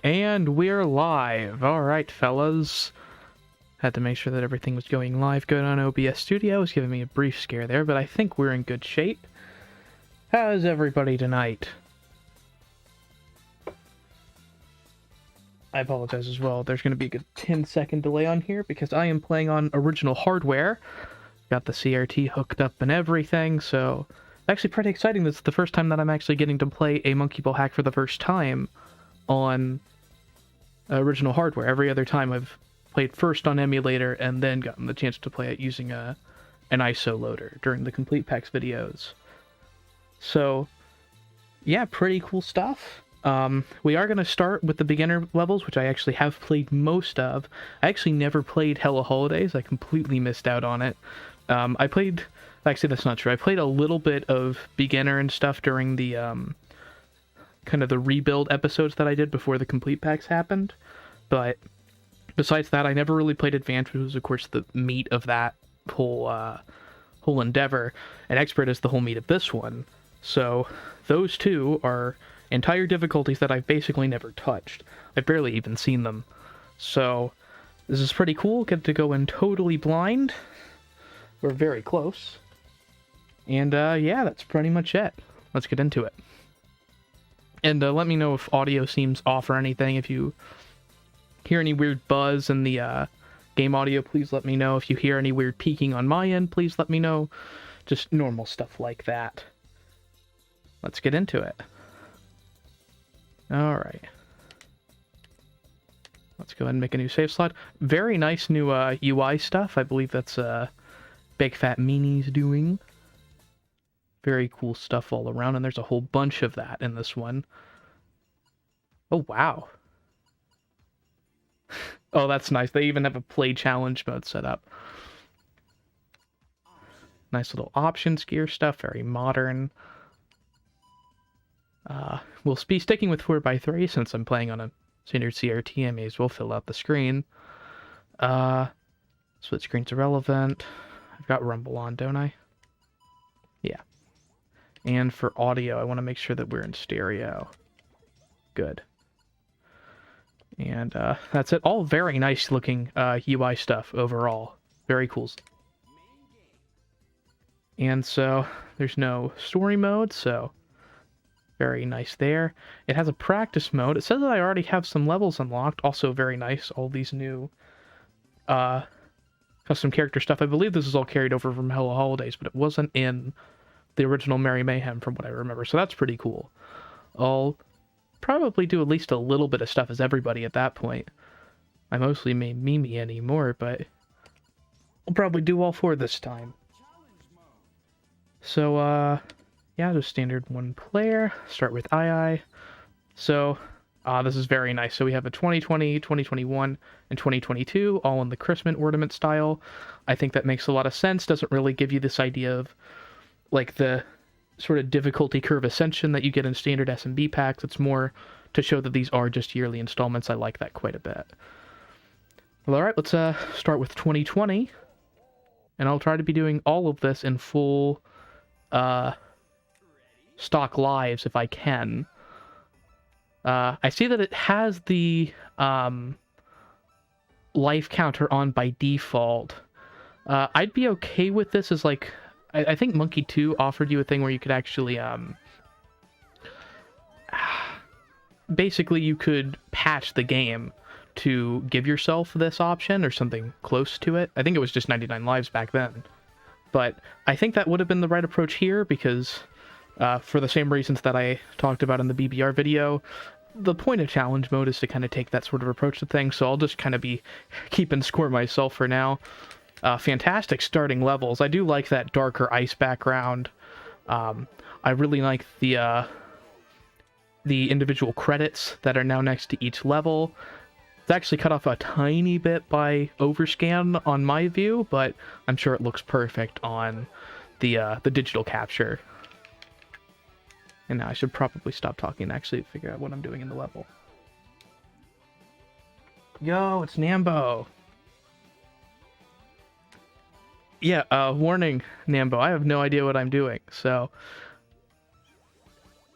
And we're live. Alright, fellas. Had to make sure that everything was going live good on OBS Studio. It was giving me a brief scare there, but I think we're in good shape. How's everybody tonight? I apologize as well. There's going to be a good 10-second delay on here because I am playing on original hardware. Got the CRT hooked up and everything, so actually pretty exciting. This is the first time that I'm actually getting to play a Monkey Ball hack for the first time on original hardware. Every other time I've played first on emulator and then gotten the chance to play it using an ISO loader during the Complete Packs videos. So yeah, pretty cool stuff. We are going to start with the beginner levels, which I actually have played most of. I actually never played Hello Holidays. I completely missed out on it. I played... Actually, that's not true. I played a little bit of beginner and stuff during the kind of the rebuild episodes that I did before the Complete Packs happened. But besides that, I never really played Advanced, which was, of course, the meat of that whole endeavor. And Expert is the whole meat of this one. So those two are entire difficulties that I've basically never touched. I've barely even seen them. So this is pretty cool. Get to go in totally blind. We're very close. And yeah, that's pretty much it. Let's get into it. And let me know if audio seems off or anything. If you hear any weird buzz in the game audio, please let me know. If you hear any weird peaking on my end, please let me know. Just normal stuff like that. Let's get into it. Alright. Let's go ahead and make a new save slot. Very nice new UI stuff. I believe that's Big Fat Meanie's doing. Very cool stuff all around, and there's a whole bunch of that in this one. Oh, wow. Oh, that's nice. They even have a play challenge mode set up. Nice little options gear stuff, very modern. We'll be sticking with 4x3 since I'm playing on a standard CRT. I may as well fill out the screen. Split screen's irrelevant. I've got Rumble on, don't I? Yeah. And for audio, I want to make sure that we're in stereo. Good. And that's it. All very nice looking UI stuff overall. Very cool. And so there's no story mode, so very nice there. It has a practice mode. It says that I already have some levels unlocked. Also very nice. All these new custom character stuff. I believe this is all carried over from Hello Holidays, but it wasn't in the original Merry Mayhem from what I remember, so that's pretty cool. I'll probably do at least a little bit of stuff as everybody at that point. I mostly made Mimi anymore, but I'll probably do all four this time. So, yeah, just standard one player. Start with II. So, this is very nice. So we have a 2020, 2021, and 2022, all in the Christmas ornament style. I think that makes a lot of sense. Doesn't really give you this idea of like the sort of difficulty curve ascension that you get in standard SMB packs. It's more to show that these are just yearly installments. I like that quite a bit. Well, alright, let's start with 2020. And I'll try to be doing all of this in full stock lives if I can. I see that it has the life counter on by default. I'd be okay with this as like... I think Monkey 2 offered you a thing where you could actually, basically you could patch the game to give yourself this option or something close to it. I think it was just 99 lives back then. But I think that would have been the right approach here because, for the same reasons that I talked about in the BBR video, the point of challenge mode is to kind of take that sort of approach to things, so I'll just kind of be keeping score myself for now. Fantastic starting levels. I do like that darker ice background. I really like the individual credits that are now next to each level. It's actually cut off a tiny bit by overscan on my view, but I'm sure it looks perfect on the digital capture. And now I should probably stop talking and actually figure out what I'm doing in the level. Yo, it's Nambo. Yeah, warning, Nambo. I have no idea what I'm doing, so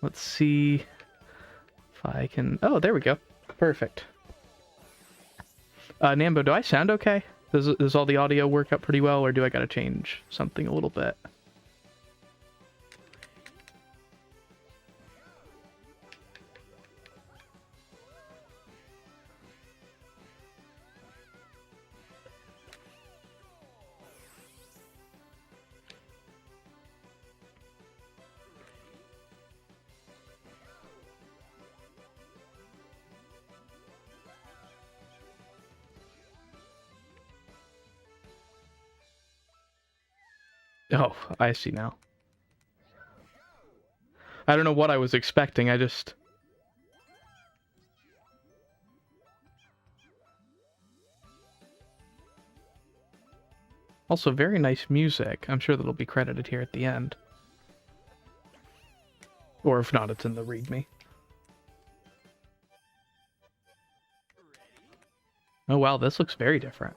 let's see if I can... Oh, there we go. perfect. Nambo, do I sound okay? Does all the audio work out pretty well, or do I gotta change something a little bit? Oh, I see now. I don't know what I was expecting, I just... Also, very nice music. I'm sure that'll be credited here at the end. Or if not, it's in the README. Oh wow, this looks very different.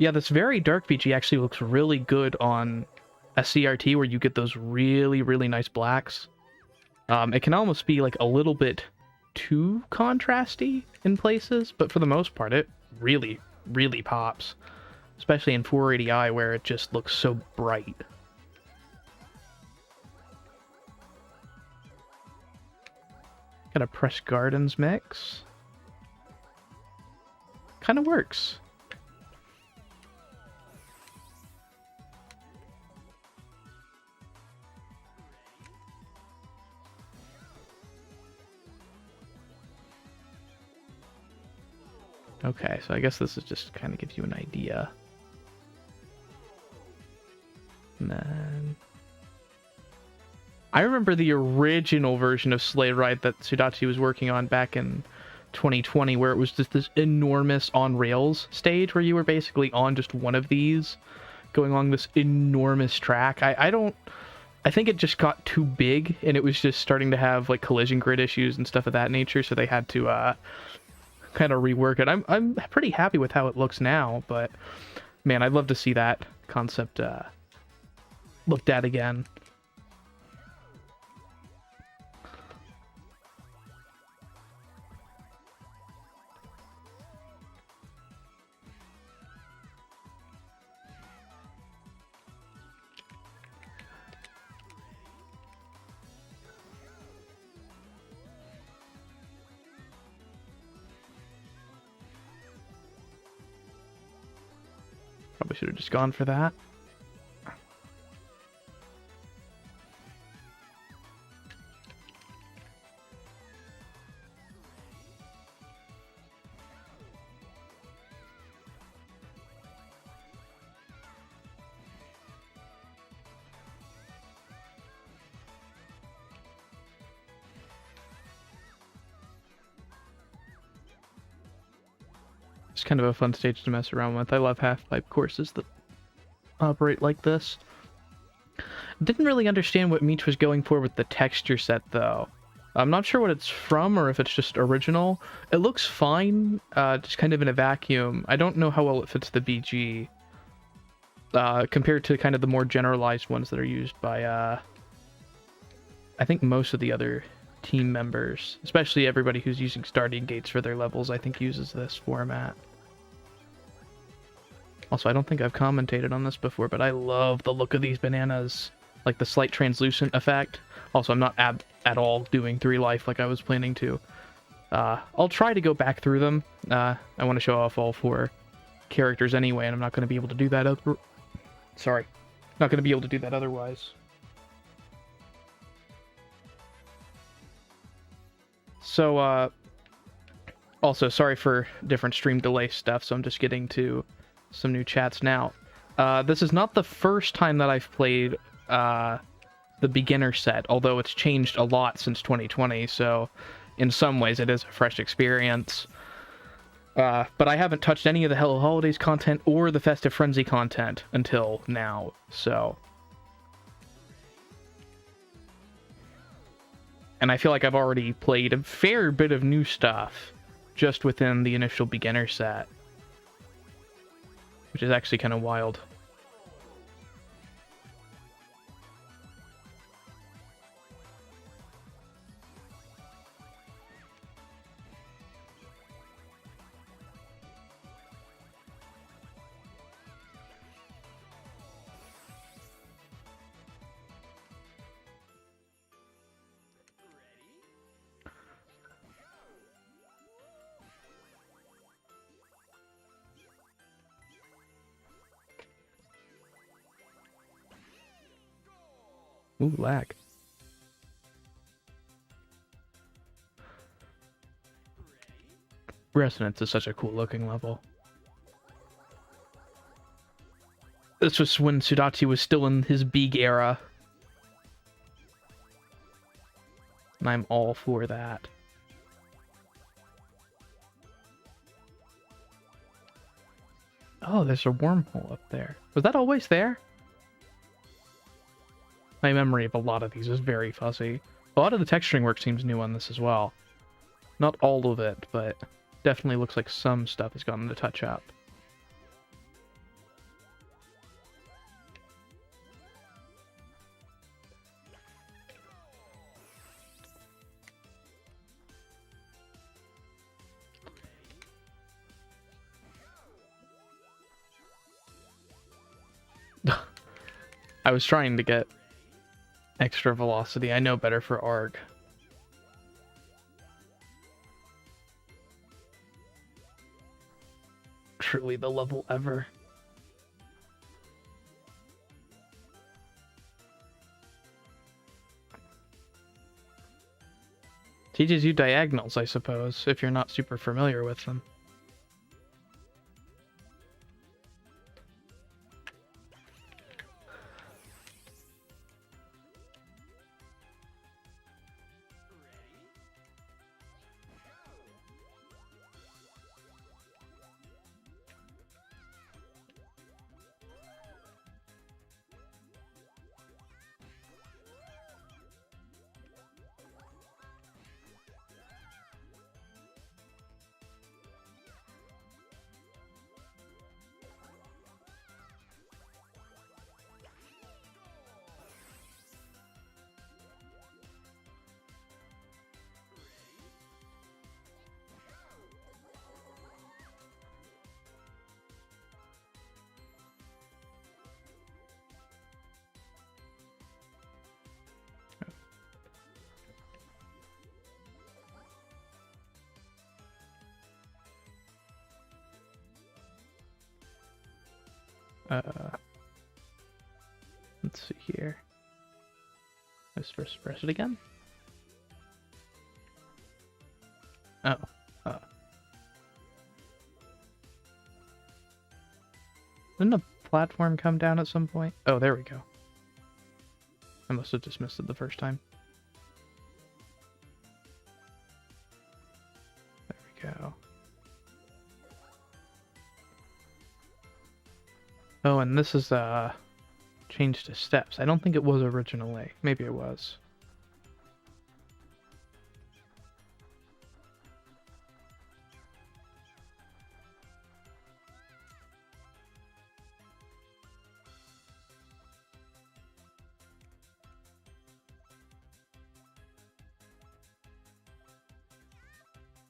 Yeah, this very dark VG actually looks really good on a CRT where you get those really, really nice blacks. It can almost be like a little bit too contrasty in places, but for the most part, it really, really pops. Especially in 480i where it just looks so bright. Got a Press Gardens mix. Kind of works. Okay, so I guess this is just kind of gives you an idea. And then... I remember the original version of Sleigh Ride that Sudachi was working on back in 2020, where it was just this enormous on-rails stage where you were basically on just one of these, going along this enormous track. I think it just got too big, and it was just starting to have like collision grid issues and stuff of that nature, so they had to kind of rework it. I'm pretty happy with how it looks now, but man, I'd love to see that concept looked at again. Probably should have just gone for that. It's kind of a fun stage to mess around with. I love half-pipe courses that operate like this. Didn't really understand what Meech was going for with the texture set, though. I'm not sure what it's from or if it's just original. It looks fine, just kind of in a vacuum. I don't know how well it fits the BG compared to kind of the more generalized ones that are used by, I think most of the other team members, especially everybody who's using starting gates for their levels, I think uses this format. Also, I don't think I've commentated on this before, but I love the look of these bananas. Like the slight translucent effect. Also, I'm not at all doing 3 life like I was planning to. I'll try to go back through them. I want to show off all 4 characters anyway, and I'm not going to be able to do that Sorry. Not going to be able to do that otherwise. So, also, sorry for different stream delay stuff, so I'm just getting to some new chats now. This is not the first time that I've played the beginner set, although it's changed a lot since 2020, so in some ways it is a fresh experience. But I haven't touched any of the Hello Holidays content or the Festive Frenzy content until now, so... And I feel like I've already played a fair bit of new stuff just within the initial beginner set, which is actually kind of wild. Ooh, lag. Resonance is such a cool looking level. This was when Sudachi was still in his big era. And I'm all for that. Oh, there's a wormhole up there. Was that always there? My memory of a lot of these is very fuzzy. A lot of the texturing work seems new on this as well. Not all of it, but definitely looks like some stuff has gotten to touch up. I was trying to get extra velocity. I know better for ARG. Truly the level ever. Teaches you diagonals, I suppose, if you're not super familiar with them. Let's see here. Let's first press it again. Oh. Didn't the platform come down at some point? Oh, there we go. I must have just missed it the first time. There we go. Oh, and this is changed to steps. I don't think it was originally. Maybe it was.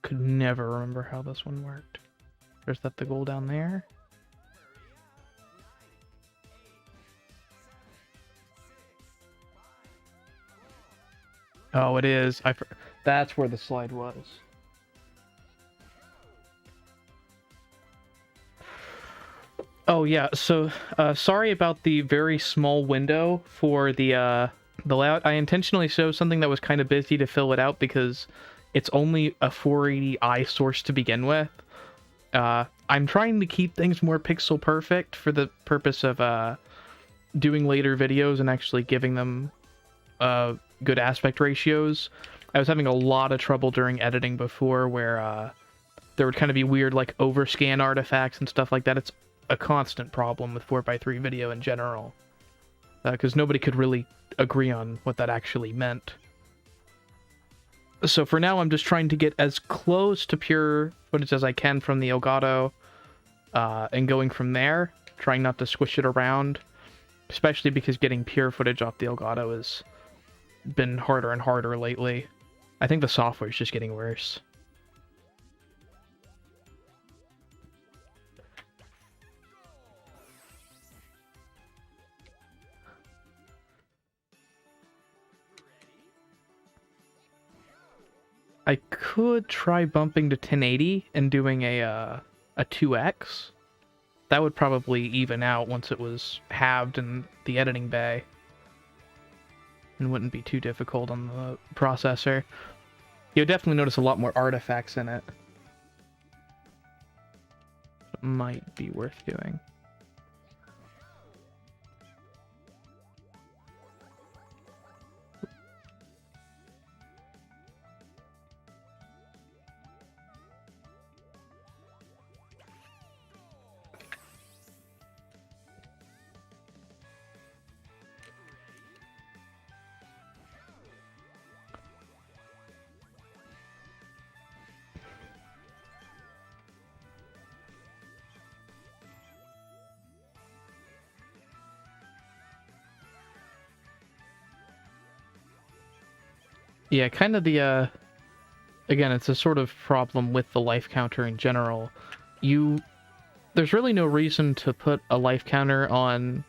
Could never remember how this one worked. There's the goal down there. Oh, it is. That's where the slide was. Oh yeah. So sorry about the very small window for the layout. I intentionally showed something that was kind of busy to fill it out because it's only a 480i source to begin with. I'm trying to keep things more pixel perfect for the purpose of doing later videos and actually giving them good aspect ratios. I was having a lot of trouble during editing before where there would kind of be weird like overscan artifacts and stuff like that. It's a constant problem with 4x3 video in general because nobody could really agree on what that actually meant. So for now, I'm just trying to get as close to pure footage as I can from the Elgato and going from there, trying not to squish it around, especially because getting pure footage off the Elgato has been harder and harder lately. I think the software is just getting worse. I could try bumping to 1080 and doing a 2x. That would probably even out once it was halved in the editing bay. and wouldn't be too difficult on the processor. You'll definitely notice a lot more artifacts in it. It might be worth doing. Yeah, kind of the, again, it's a sort of problem with the life counter in general. There's really no reason to put a life counter on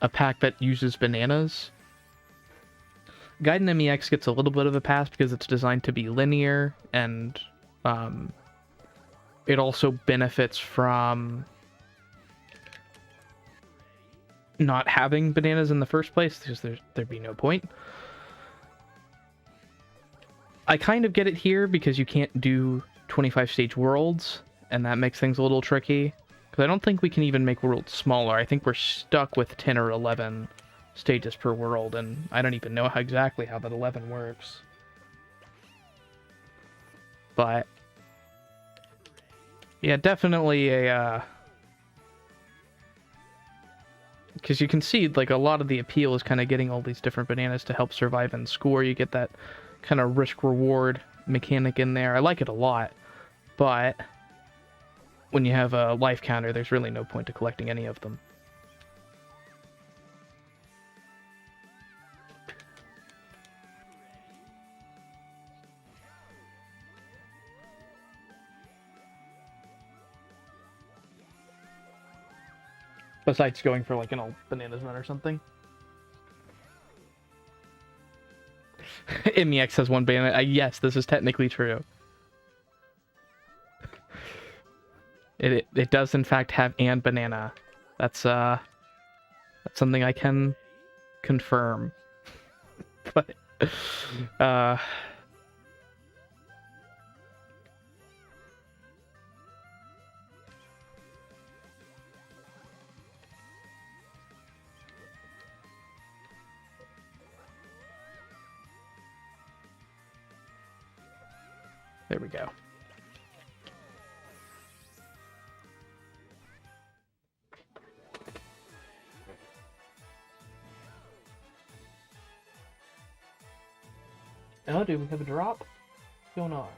a pack that uses bananas. Gaiden MEX gets a little bit of a pass because it's designed to be linear, and it also benefits from not having bananas in the first place, because there'd be no point. I kind of get it here because you can't do 25 stage worlds, and that makes things a little tricky. Because I don't think we can even make worlds smaller. I think we're stuck with 10 or 11 stages per world, and I don't even know exactly how that 11 works. But yeah, definitely a because you can see, like, a lot of the appeal is kind of getting all these different bananas to help survive and score. You get that kind of risk-reward mechanic in there. I like it a lot, but when you have a life counter, there's really no point to collecting any of them. Besides going for, like, an old bananas run or something. MEX has one banana. Yes, this is technically true. It does in fact have and banana. That's something I can confirm. But there we go. Oh, do we have a drop? What's going on?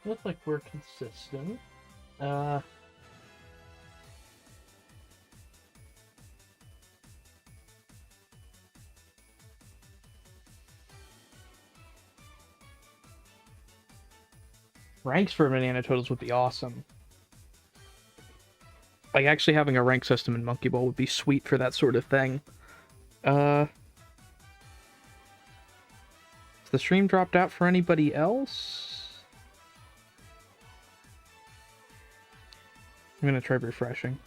Looks like we're consistent. Ranks for banana totals would be awesome. Like, actually having a rank system in Monkey Ball would be sweet for that sort of thing. Has the stream dropped out for anybody else? I'm gonna try refreshing.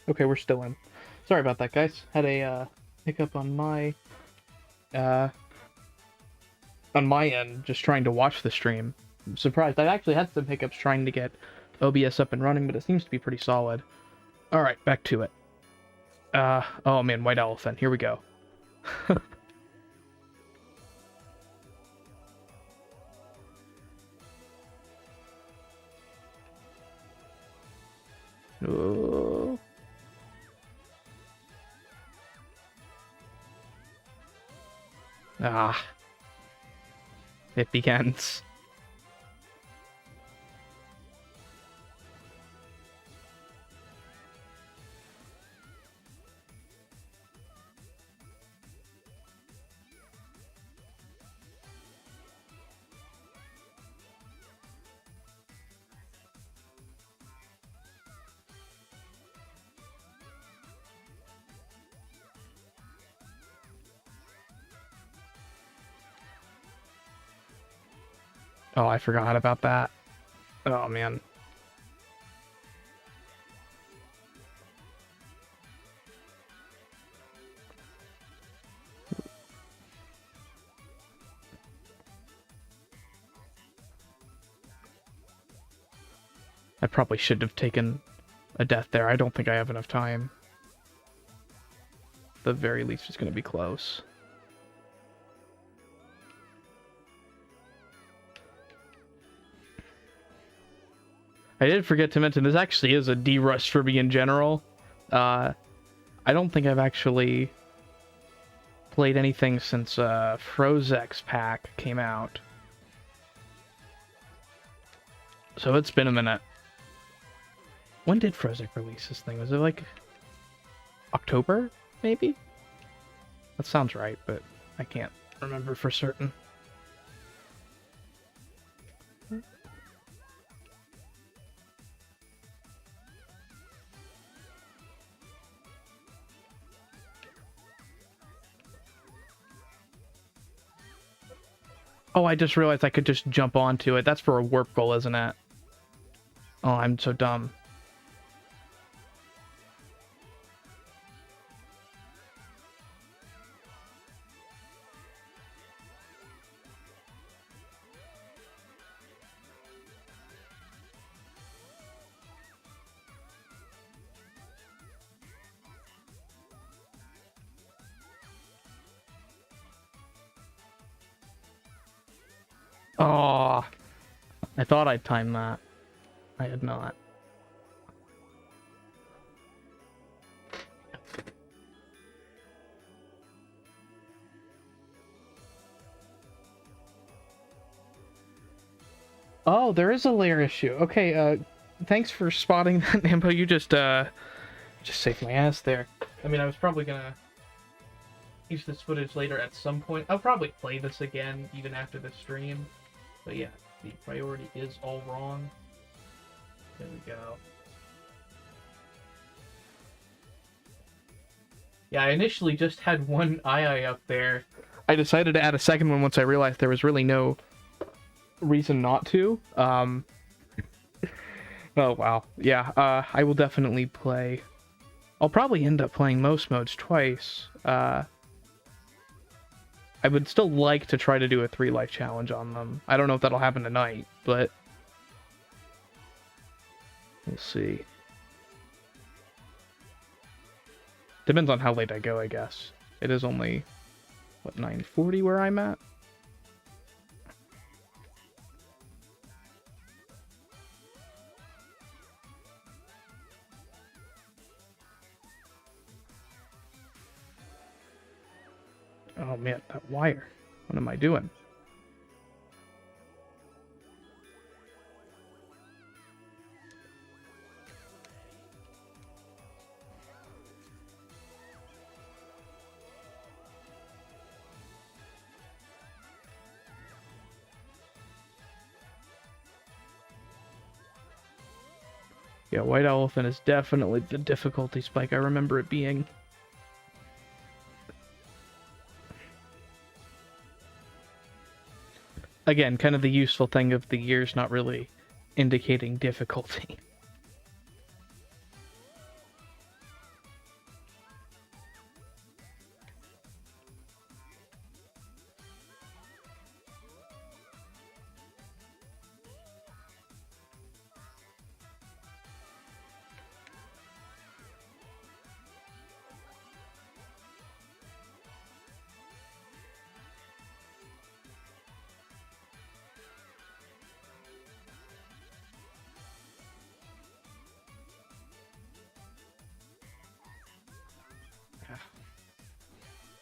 Okay, we're still in. Sorry about that, guys. Had a hiccup on my end, just trying to watch the stream. I'm surprised. I actually had some hiccups trying to get OBS up and running, but it seems to be pretty solid. Alright, back to it. Oh man, white elephant. Here we go. Oh. Ah. It begins. Oh, I forgot about that. Oh, man. I probably shouldn't have taken a death there. I don't think I have enough time. At the very least, it's going to be close. I did forget to mention, this actually is a D-rush for me in general. I don't think I've actually played anything since Frozek's pack came out. So it's been a minute. When did Frozek release this thing? Was it like October, maybe? That sounds right, but I can't remember for certain. Oh, I just realized I could just jump onto it. That's for a warp goal, isn't it? Oh, I'm so dumb. Oh, I thought I'd time that. I had not. Oh, there is a layer issue. Okay, thanks for spotting that, Nambo. You just saved my ass there. I mean, I was probably gonna use this footage later at some point. I'll probably play this again even after the stream. But yeah, the priority is all wrong. There we go. Yeah, I initially just had one eye up there. I decided to add a second one once I realized there was really no reason not to. Oh wow. Yeah, I will definitely play. I'll probably end up playing most modes twice. I would still like to try to do a 3-life challenge on them. I don't know if that'll happen tonight, but we'll see. Depends on how late I go, I guess. It is only, what, 9:40 where I'm at? Oh man, that wire. What am I doing? Yeah, White Elephant is definitely the difficulty spike I remember it being. Again, kind of the useful thing of the years not really indicating difficulty.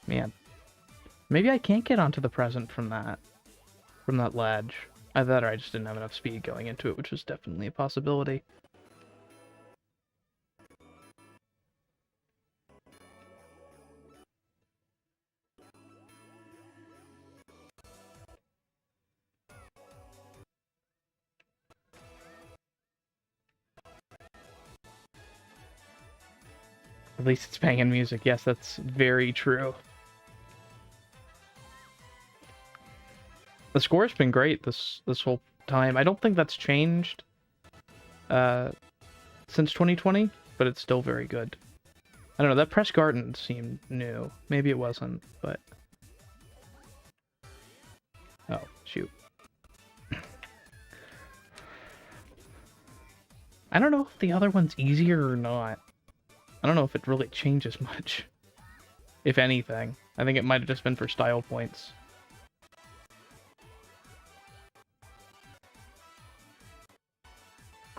Man. Maybe I can't get onto the present from that ledge. Either that or I just didn't have enough speed going into it, which was definitely a possibility. At least it's banging music. Yes, that's very true. The score's been great this whole time. I don't think that's changed since 2020, but it's still very good. I don't know, that press garden seemed new. Maybe it wasn't, but... Oh, shoot. I don't know if the other one's easier or not. I don't know if it really changes much. If anything. I think it might have just been for style points.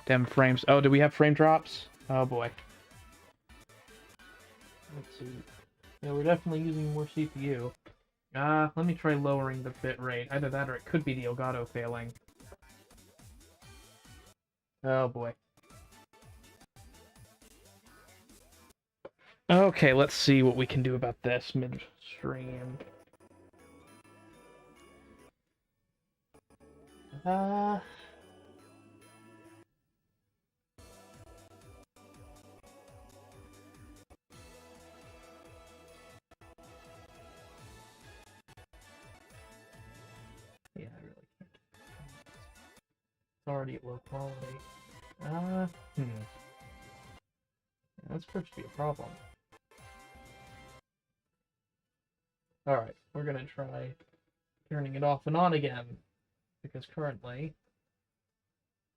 Damn frames. Oh, do we have frame drops? Oh boy. Let's see. Yeah, we're definitely using more CPU. Let me try lowering the bit rate. Either that or it could be the Elgato failing. Oh boy. Okay, let's see what we can do about this midstream. Uh... Yeah, I really can't. It's already at low quality. Yeah, that's supposed to be a problem. Alright, we're gonna try turning it off and on again. Because currently,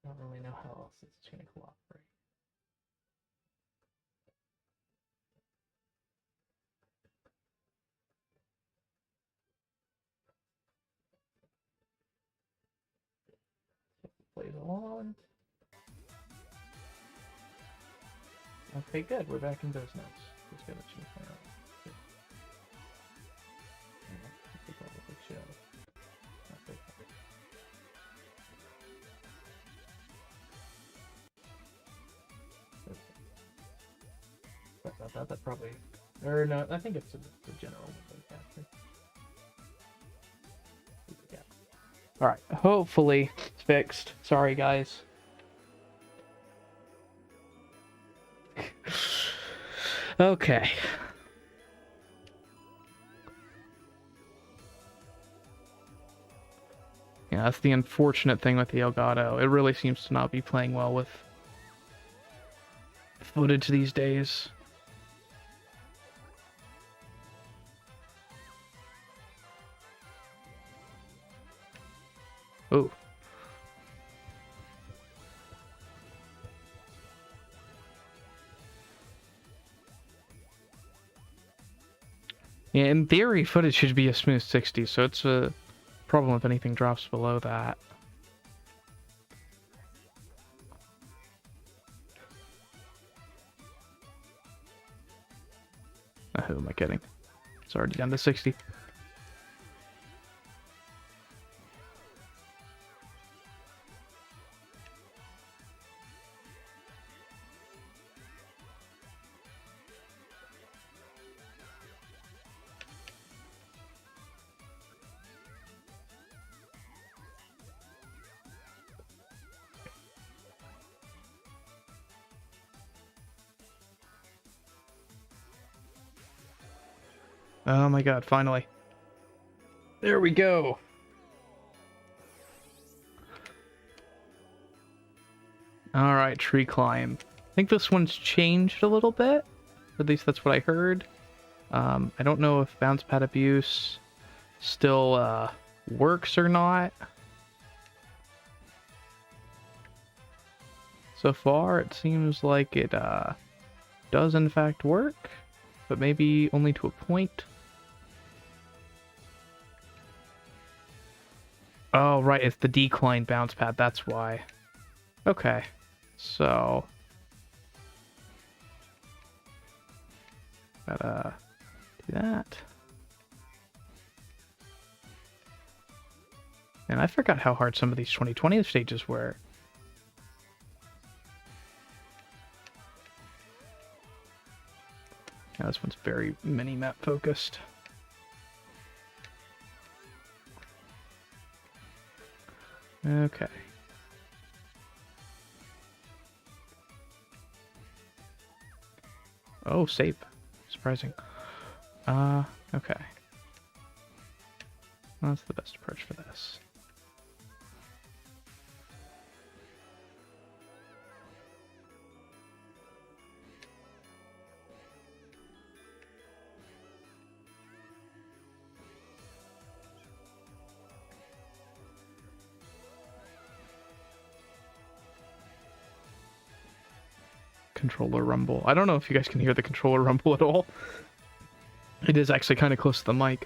I don't really know how else it's gonna cooperate. Plays on. Okay, good. We're back in business. Just gotta change my own. That probably, or no, I think it's the general window capture. Yeah. All right, hopefully it's fixed. Sorry, guys. Okay. Yeah, that's the unfortunate thing with the Elgato. It really seems to not be playing well with footage these days. Oh. Yeah, in theory, footage should be a smooth 60, so it's a problem if anything drops below that. Who am I kidding? It's already down to 60. Oh my god, finally. There we go. Alright, tree climb. I think this one's changed a little bit. At least that's what I heard. I don't know if bounce pad abuse still works or not. So far, it seems like it does in fact work, but maybe only to a point. Oh, right, it's the decline bounce pad, that's why. Okay, so... gotta do that. And I forgot how hard some of these 2020 stages were. Yeah, this one's very mini-map focused. Okay. Oh, save. Surprising. Okay. That's the best approach for this. controller rumble. I don't know if you guys can hear the controller rumble at all. It is actually kind of close to the mic.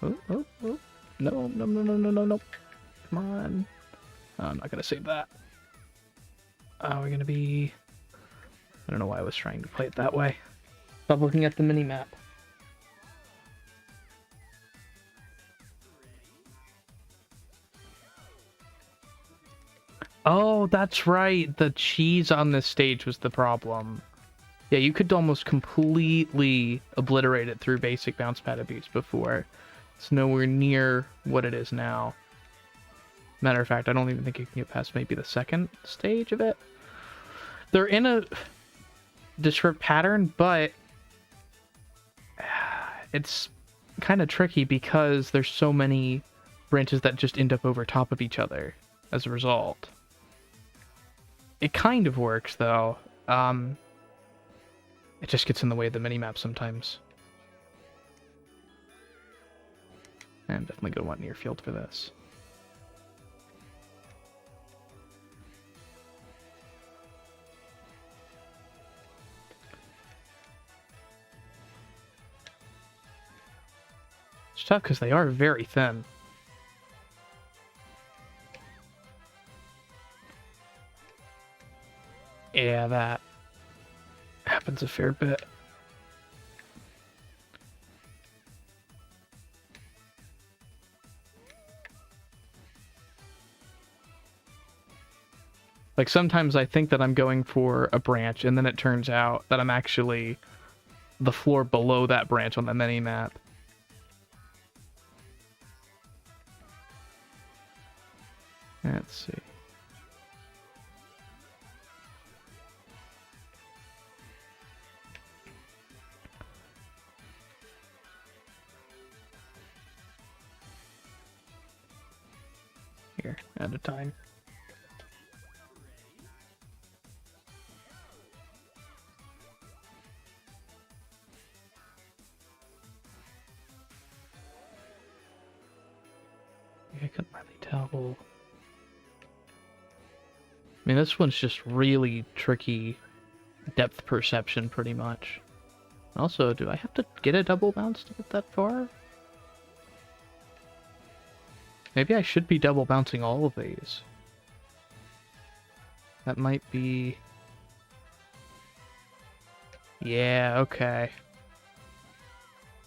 Oh, oh, oh. No, no, no, no, no, no, no. Come on. I'm not going to save that. We're going to be... I don't know why I was trying to play it that way. Stop looking at the mini-map. Oh, that's right. The cheese on this stage was the problem. Yeah, you could almost completely obliterate it through basic bounce pad abuse before. It's nowhere near what it is now. Matter of fact, I don't even think you can get past maybe the second stage of it. They're in a descript pattern, but it's kind of tricky because there's so many branches that just end up over top of each other as a result. It kind of works, though. It just gets in the way of the minimap sometimes. I'm definitely going to want near field for this. It's tough because they are very thin. Yeah, that happens a fair bit. Like, sometimes I think that I'm going for a branch, and then it turns out that I'm actually the floor below that branch on the mini-map. Let's see. Here, at a time. I couldn't really tell. I mean, this one's just really tricky depth perception, pretty much. Also, do I have to get a double bounce to get that far? Maybe I should be double bouncing all of these. That might be... Yeah, okay.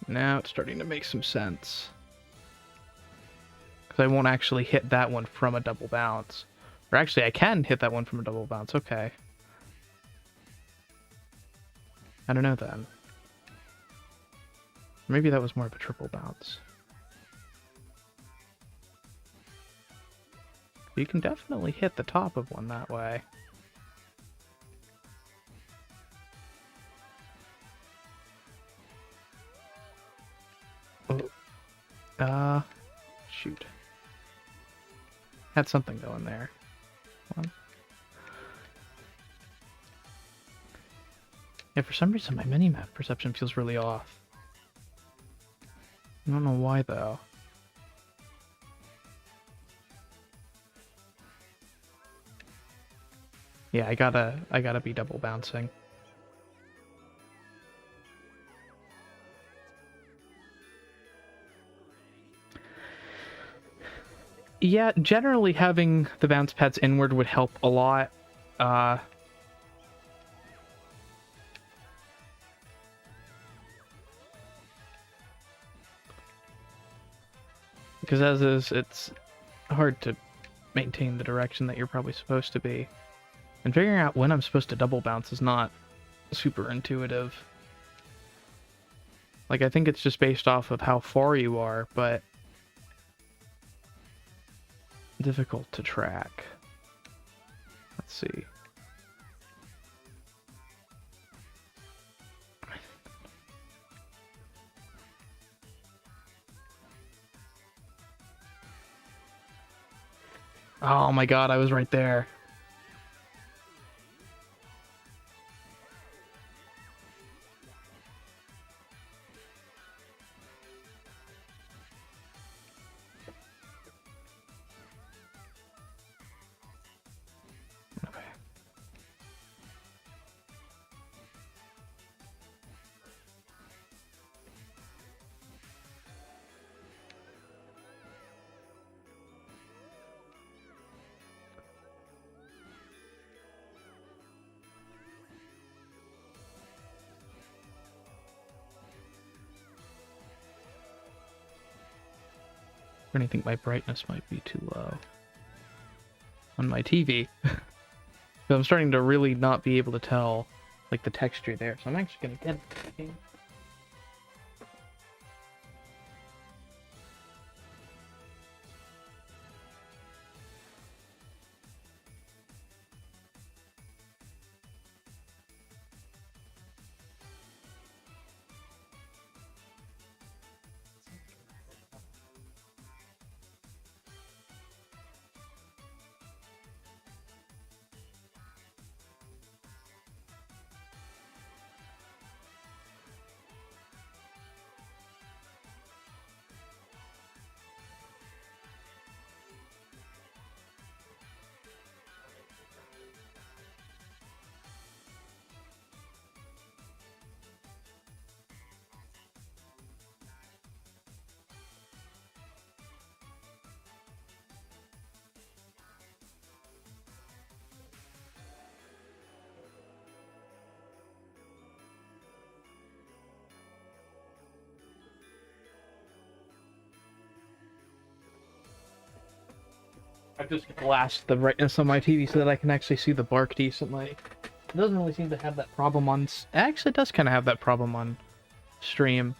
Now it's starting to make some sense. Because I won't actually hit that one from a double bounce. Or actually, I can hit that one from a double bounce. Okay. I don't know then. Maybe that was more of a triple bounce. You can definitely hit the top of one that way. Oh. Shoot. Had something going there. One. Yeah, for some reason my mini-map perception feels really off. I don't know why though. Yeah, I gotta be double bouncing. Yeah, generally having the bounce pads inward would help a lot. Because as is, it's hard to maintain the direction that you're probably supposed to be. And figuring out when I'm supposed to double bounce is not super intuitive. Like, I think it's just based off of how far you are, but difficult to track. Let's see. Oh my god, I was right there. I think my brightness might be too low on my TV. So I'm starting to really not be able to tell, like, the texture there. So I'm actually gonna get it. I've just glassed the brightness on my TV so that I can actually see the bark decently. It doesn't really seem to have that problem on... Actually, it does kind of have that problem on stream.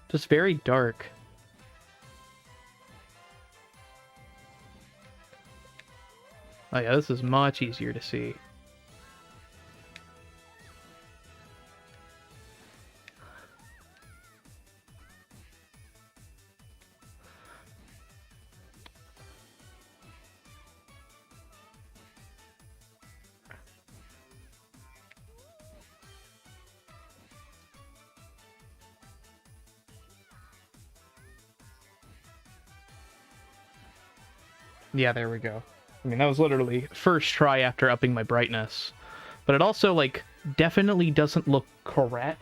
Just very dark. Oh yeah, this is much easier to see. Yeah, there we go. I mean, that was literally first try after upping my brightness. But it also, like, definitely doesn't look correct.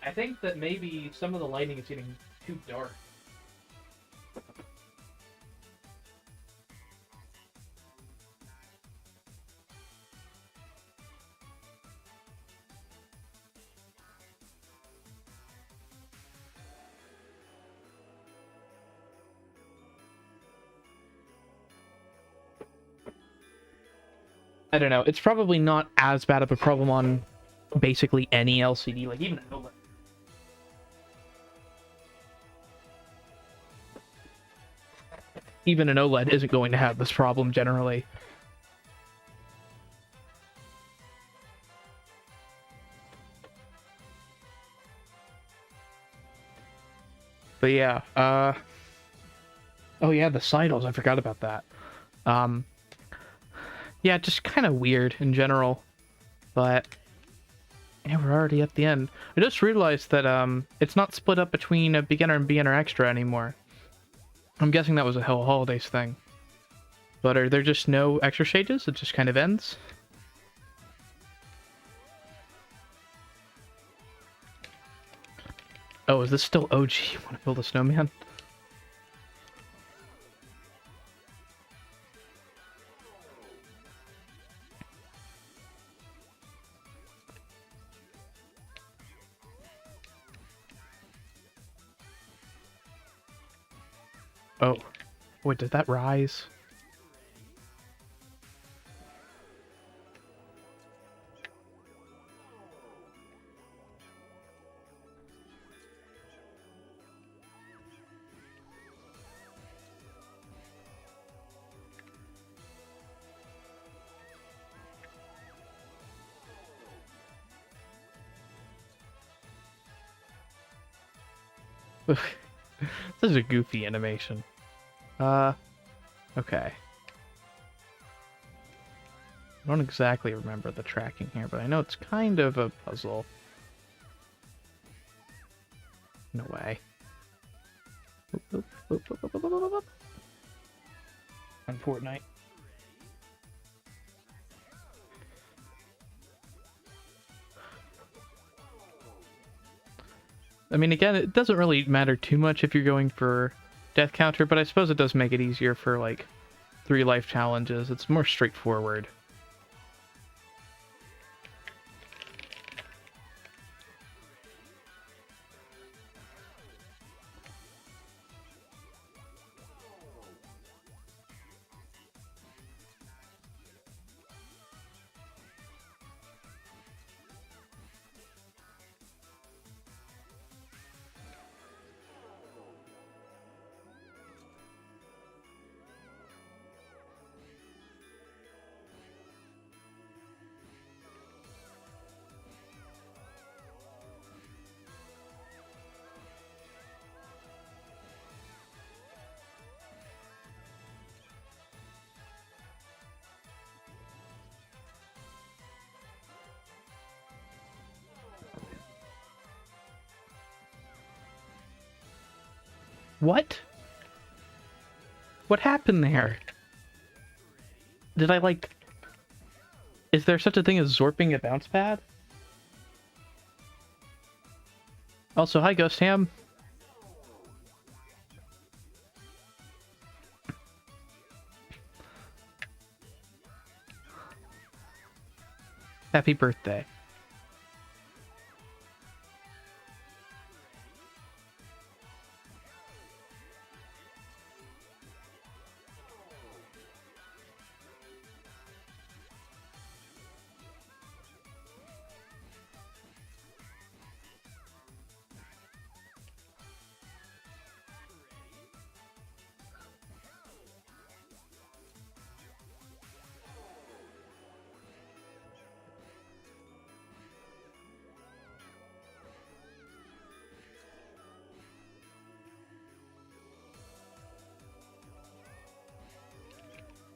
I think that maybe some of the lighting is getting too dark. I don't know. It's probably not as bad of a problem on basically any LCD, like even an OLED. Even an OLED isn't going to have this problem generally. But yeah, oh yeah, the sidles, I forgot about that. Yeah, just kind of weird in general. But yeah, we're already at the end. I just realized that it's not split up between a beginner and beginner extra anymore. I'm guessing that was a Hell Holidays thing. But are there just no extra stages? It just kind of ends? Oh, is this still OG? You want to build a snowman? Oh. Wait, does that rise? This is a goofy animation. Okay. I don't exactly remember the tracking here, but I know it's kind of a puzzle. No way. On Fortnite. I mean, again, it doesn't really matter too much if you're going for death counter, but I suppose it does make it easier for, like, 3 life challenges. It's more straightforward. What? What happened there? Did I, like... Is there such a thing as zorping a bounce pad? Also, hi, Ghost Ham. Happy birthday.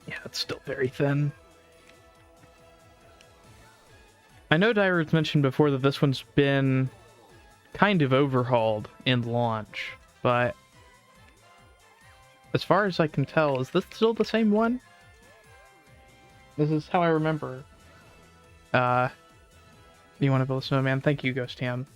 Yeah, it's still very thin. I know Dyrod's mentioned before that this one's been kind of overhauled in launch, but as far as I can tell, is this still the same one? This is how I remember. You want to build a snowman? Thank you, Ghost Ham.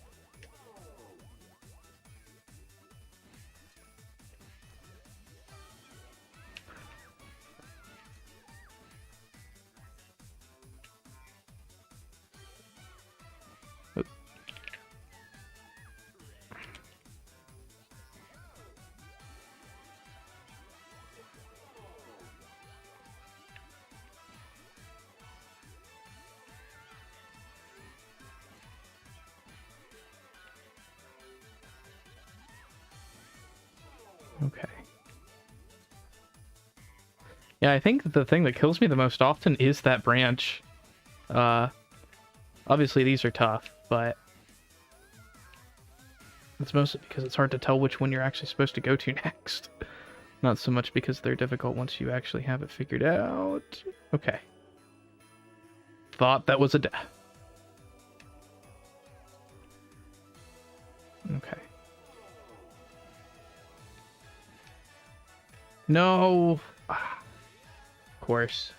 Okay. Yeah, I think the thing that kills me the most often is that branch. Obviously these are tough, but it's mostly because it's hard to tell which one you're actually supposed to go to next. Not so much because they're difficult once you actually have it figured out. Okay. Thought that was a death. Okay. No! Ah, of course.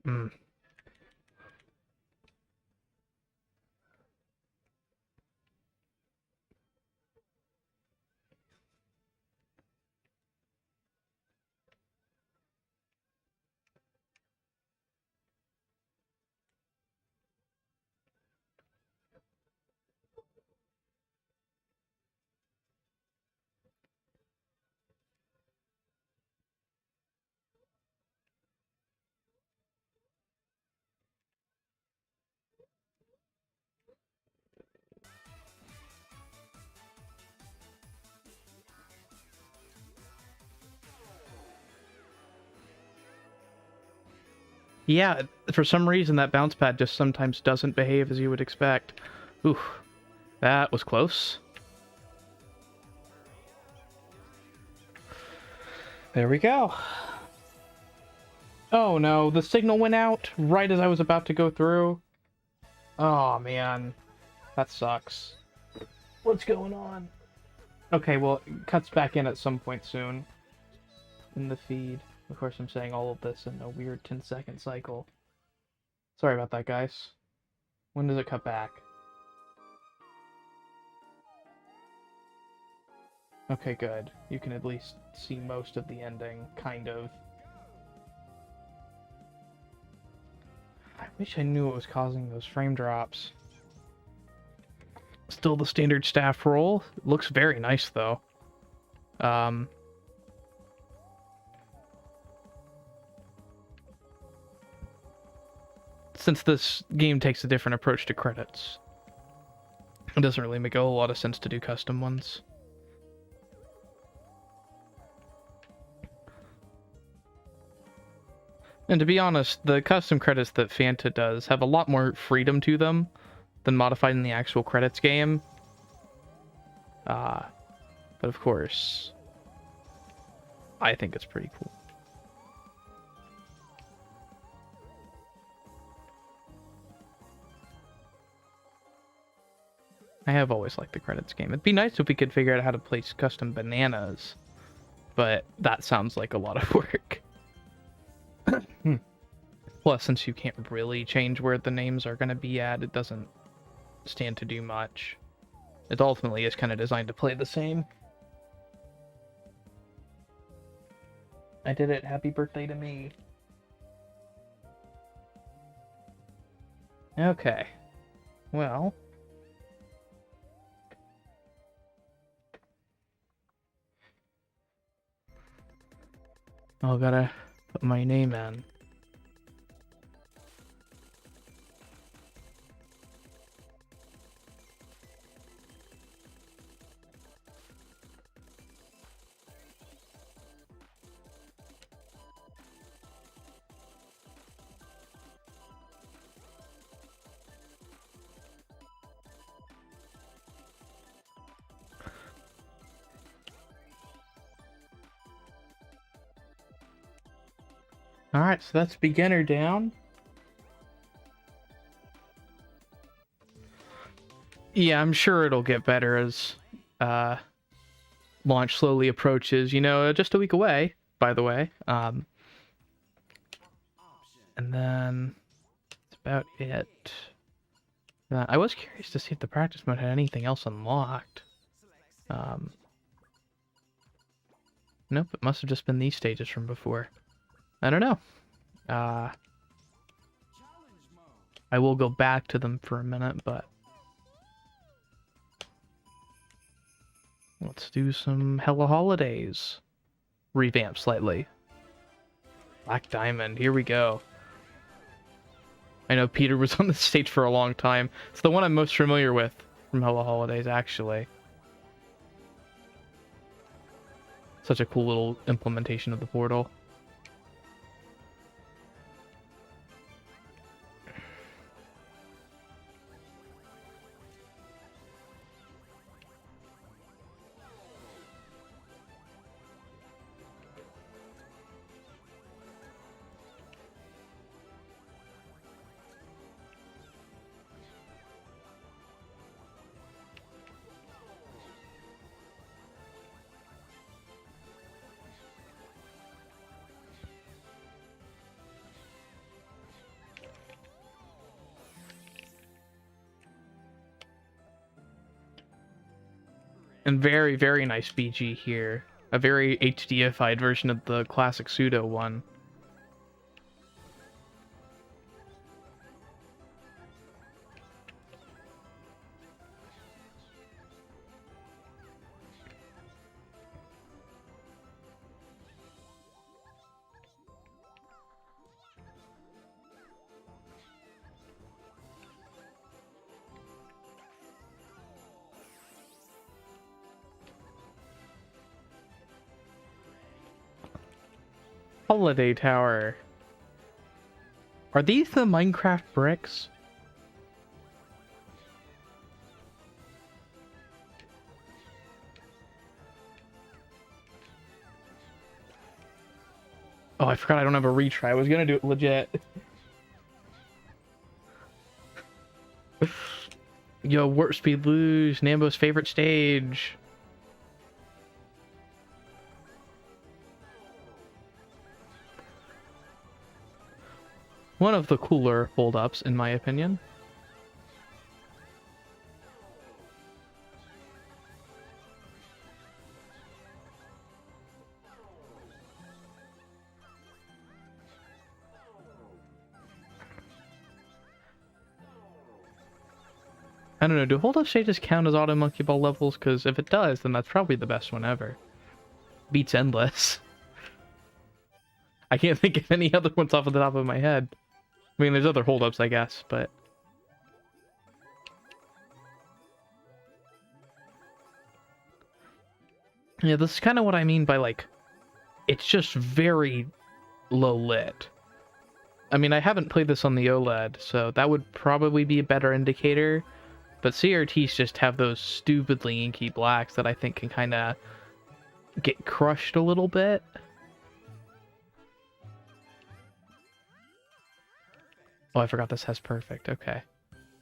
Hmm. Yeah, for some reason that bounce pad just sometimes doesn't behave as you would expect. Oof, that was close. There we go. Oh no, the signal went out right as I was about to go through. Oh man, that sucks. What's going on? Okay, well, it cuts back in at some point soon in the feed. Of course, I'm saying all of this in a weird 10-second cycle. Sorry about that, guys. When does it cut back? Okay, good. You can at least see most of the ending, kind of. I wish I knew what was causing those frame drops. Still the standard staff roll. It looks very nice, though. Since this game takes a different approach to credits, it doesn't really make a whole lot of sense to do custom ones. And to be honest, the custom credits that Fanta does have a lot more freedom to them than modified in the actual credits game. But of course, I think it's pretty cool. I have always liked the credits game. It'd be nice if we could figure out how to place custom bananas, but that sounds like a lot of work. Plus, since you can't really change where the names are going to be at, it doesn't stand to do much. It ultimately is kind of designed to play the same. I did it. Happy birthday to me. Okay. Well. Oh, gotta put my name in. Alright, so that's beginner down. Yeah, I'm sure it'll get better as launch slowly approaches. You know, just a week away, by the way. And then that's about it. I was curious to see if the practice mode had anything else unlocked. Nope, it must have just been these stages from before. I don't know. I will go back to them for a minute, but let's do some Hella Holidays. Revamp slightly. Black Diamond, here we go. I know Peter was on the stage for a long time. It's the one I'm most familiar with from Hella Holidays, actually. Such a cool little implementation of the portal. And very, very nice BG here. A very HDified version of the classic pseudo one. Holiday Tower. Are these the Minecraft bricks? Oh, I forgot I don't have a retry. I was gonna do it legit. Yo, Warp Speed Luge, Nambo's favorite stage. One of the cooler hold-ups, in my opinion. I don't know, do hold-up stages count as auto monkey ball levels? Because if it does, then that's probably the best one ever. Beats Endless. I can't think of any other ones off of the top of my head. I mean, there's other hold-ups, I guess, but... Yeah, this is kind of what I mean by, like, it's just very low lit. I mean, I haven't played this on the OLED, so that would probably be a better indicator. But CRTs just have those stupidly inky blacks that I think can kind of get crushed a little bit. Oh, I forgot this has perfect. Okay.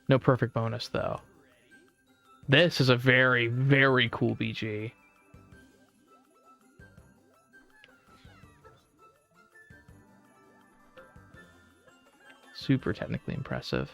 No perfect bonus, though. This is a very, very cool BG. Super technically impressive.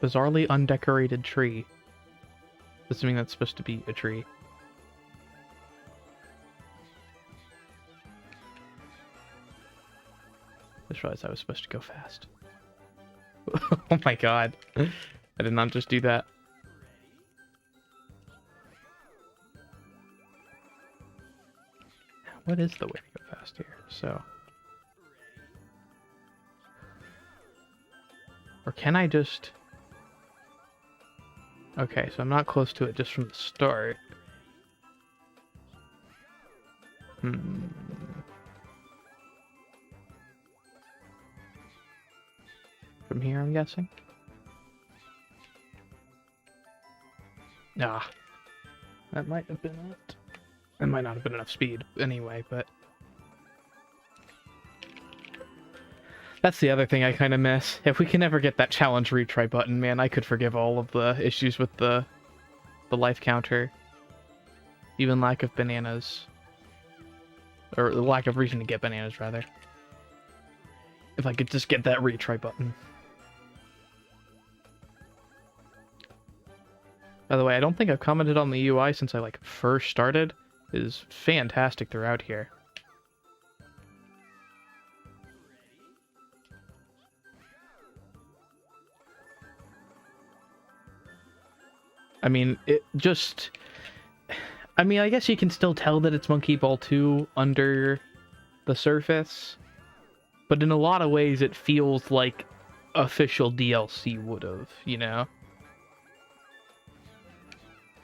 Bizarrely undecorated tree. Assuming that's supposed to be a tree. I just realized I was supposed to go fast. Oh my god. I did not just do that. What is the way to go fast here? So... Or can I just... Okay, so I'm not close to it just from the start. From here, I'm guessing? Ah. That might have been it. It might not have been enough speed anyway, but... That's the other thing I kind of miss. If we can ever get that challenge retry button, man, I could forgive all of the issues with the life counter. Even lack of bananas. Or the lack of reason to get bananas, rather. If I could just get that retry button. By the way, I don't think I've commented on the UI since I, like, first started. It is fantastic throughout here. I mean, it just... I mean, I guess you can still tell that it's Monkey Ball 2 under the surface. But in a lot of ways, it feels like official DLC would have, you know?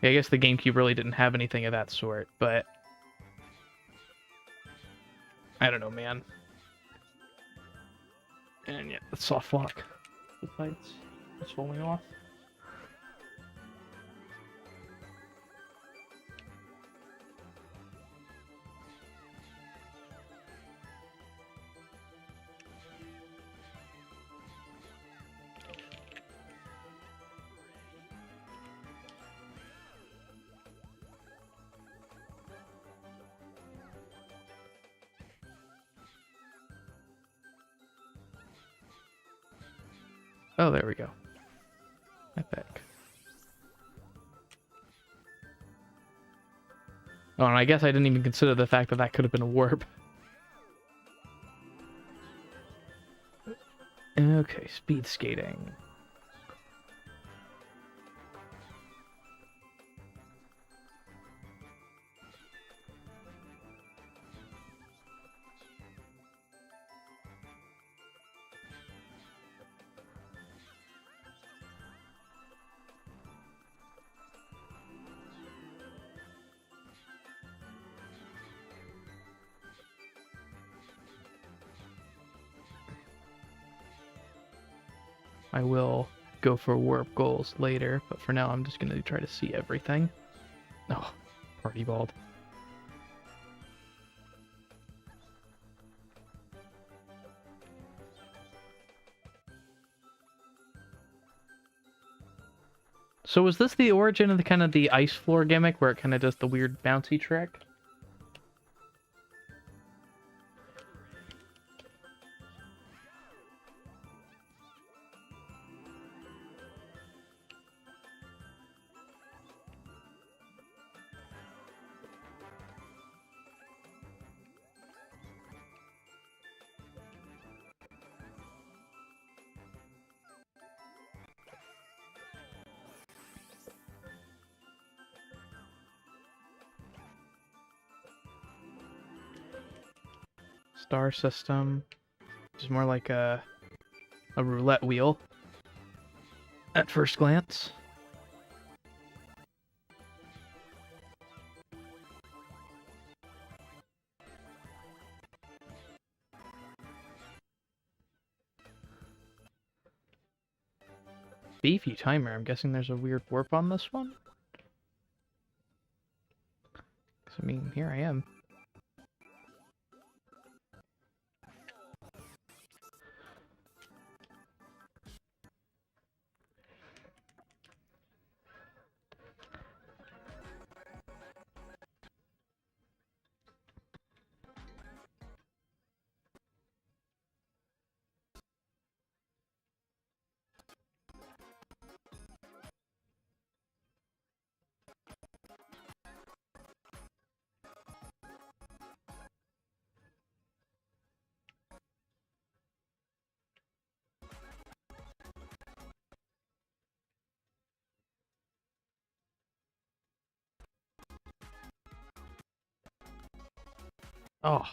Yeah, I guess the GameCube really didn't have anything of that sort, but... I don't know, man. And yeah, the soft lock. The fights. It's falling off. Oh, there we go. Epic. Oh, and I guess I didn't even consider the fact that that could have been a warp. Okay, speed skating. I will go for warp goals later, but for now I'm just going to try to see everything. Oh, party balled. So was this the origin of the kind of the ice floor gimmick where it kind of does the weird bouncy trick? Star system, which is more like a roulette wheel at first glance. Beefy timer. I'm guessing there's a weird warp on this one. 'Cause, I mean, here I am. Oh.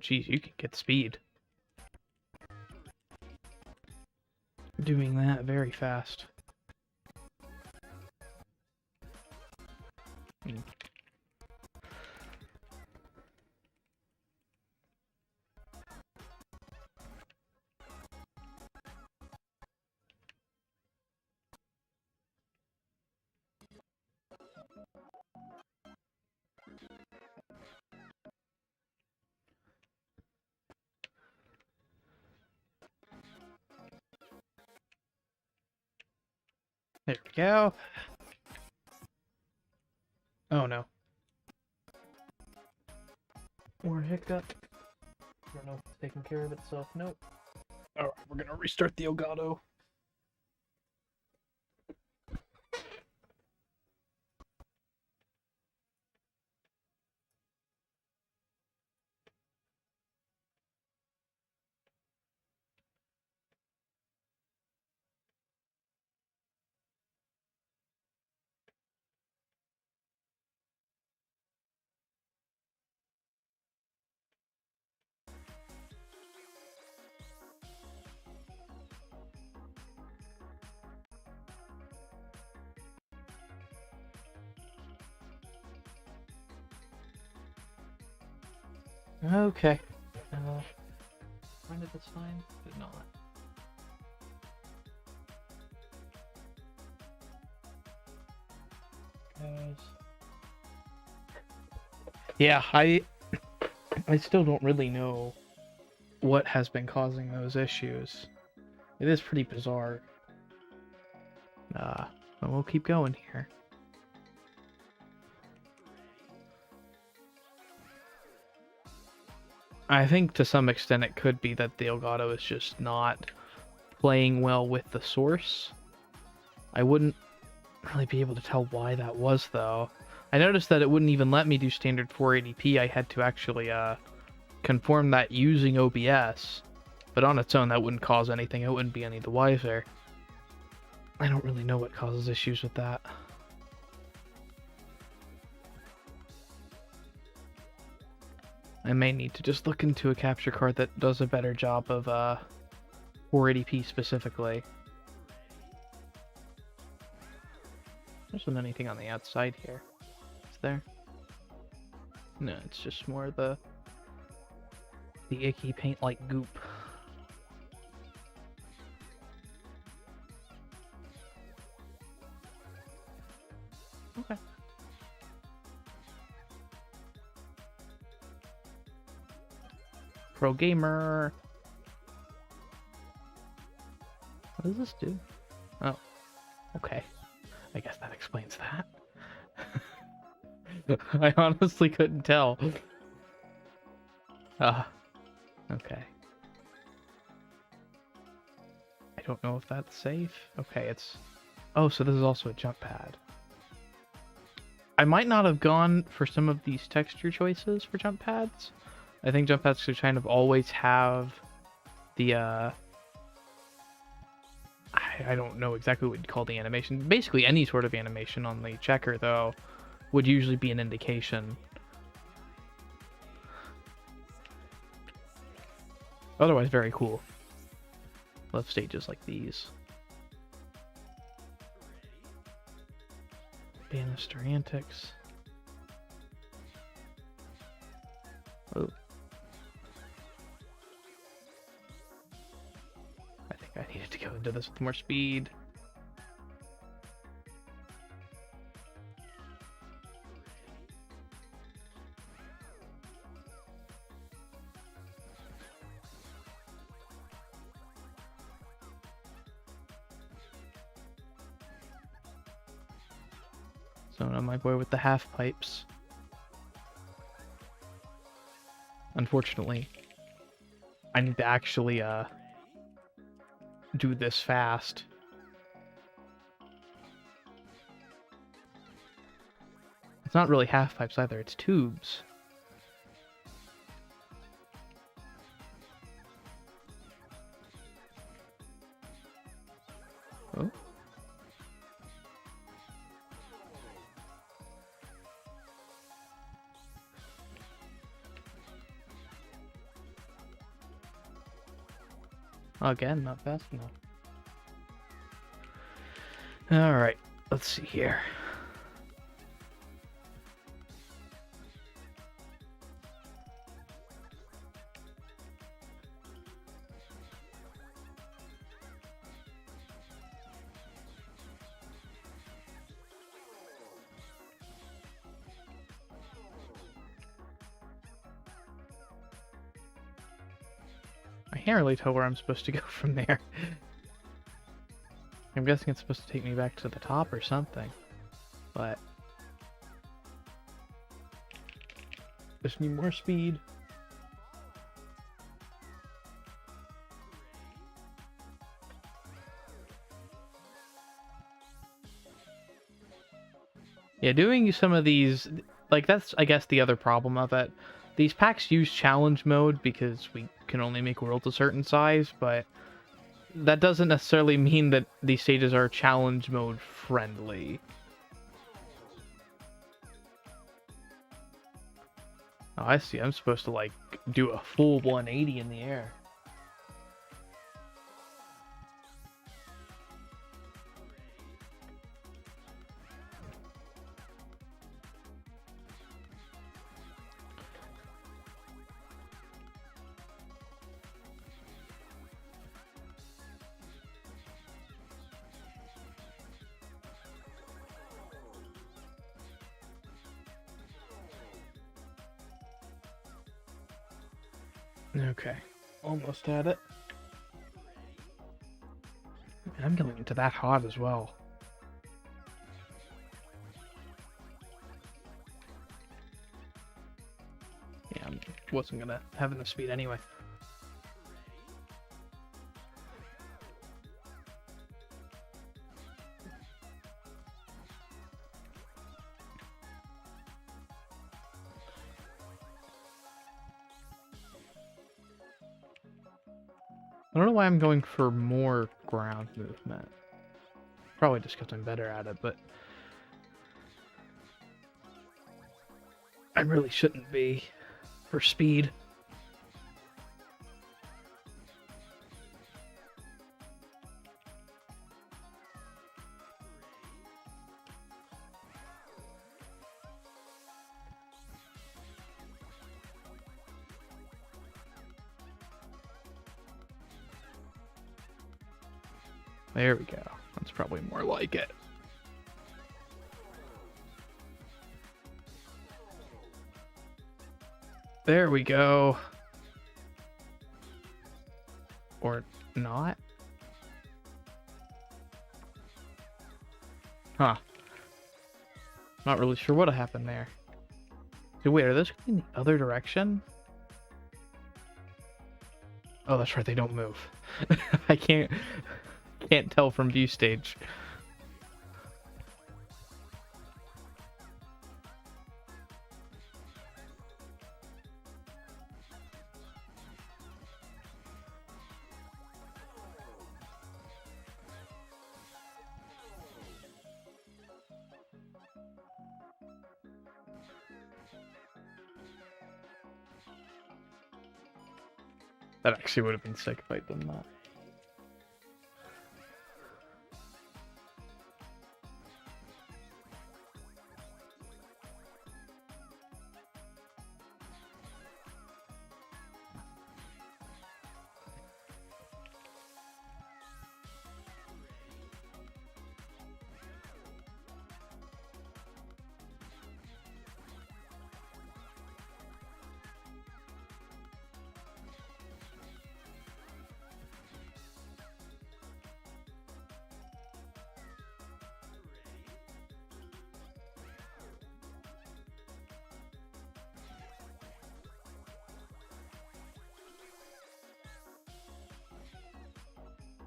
Geez, you can get speed. Doing that very fast. There we go. Oh no. More hiccup. I don't know if it's taking care of itself. Nope. Alright, we're gonna restart the Elgato. Okay. When did this sign? Did not. Yeah, I still don't really know what has been causing those issues. It is pretty bizarre. But we'll keep going here. I think to some extent it could be that the Elgato is just not playing well with the source. I wouldn't really be able to tell why that was, though. I noticed that it wouldn't even let me do standard 480p. I had to actually conform that using OBS. But on its own, that wouldn't cause anything. I wouldn't be any the wiser. I don't really know what causes issues with that. I may need to just look into a capture card that does a better job of 480p specifically. There isn't anything on the outside here. Is there? No, it's just more the icky paint-like goop. Okay. Pro gamer. What does this do? Oh, okay. I guess that explains that. I honestly couldn't tell. Okay. I don't know if that's safe. Okay, it's... Oh, so this is also a jump pad. I might not have gone for some of these texture choices for jump pads. I think jump pads should kind of always have the I don't know exactly what you'd call the animation. Basically any sort of animation on the checker though would usually be an indication. Otherwise very cool. Love stages like these. Banister antics. Oh. I think I needed to go into this with more speed. So now my boy with the half pipes. Unfortunately, I need to actually do this fast. It's not really half pipes either, it's tubes. Oh. Again, not fast enough. Alright, let's see here. I can't really tell where I'm supposed to go from there. I'm guessing it's supposed to take me back to the top or something, but just need more speed. Yeah, doing some of these, like, that's, I guess, the other problem of it. These packs use challenge mode because we can only make worlds a certain size, but that doesn't necessarily mean that these stages are challenge mode friendly. Oh, I see. I'm supposed to, like, do a full 180 in the air. Okay, almost had it. And I'm going into that hot as well. Yeah, I wasn't gonna have enough speed anyway. I don't know why I'm going for more ground movement. Probably just because I'm better at it, but I really shouldn't be for speed. There we go. That's probably more like it. There we go. Or not? Huh. Not really sure what happened there. Hey, wait, are those going the other direction? Oh, that's right, they don't move. I can't tell from view stage. That actually would have been sick if I'd done that.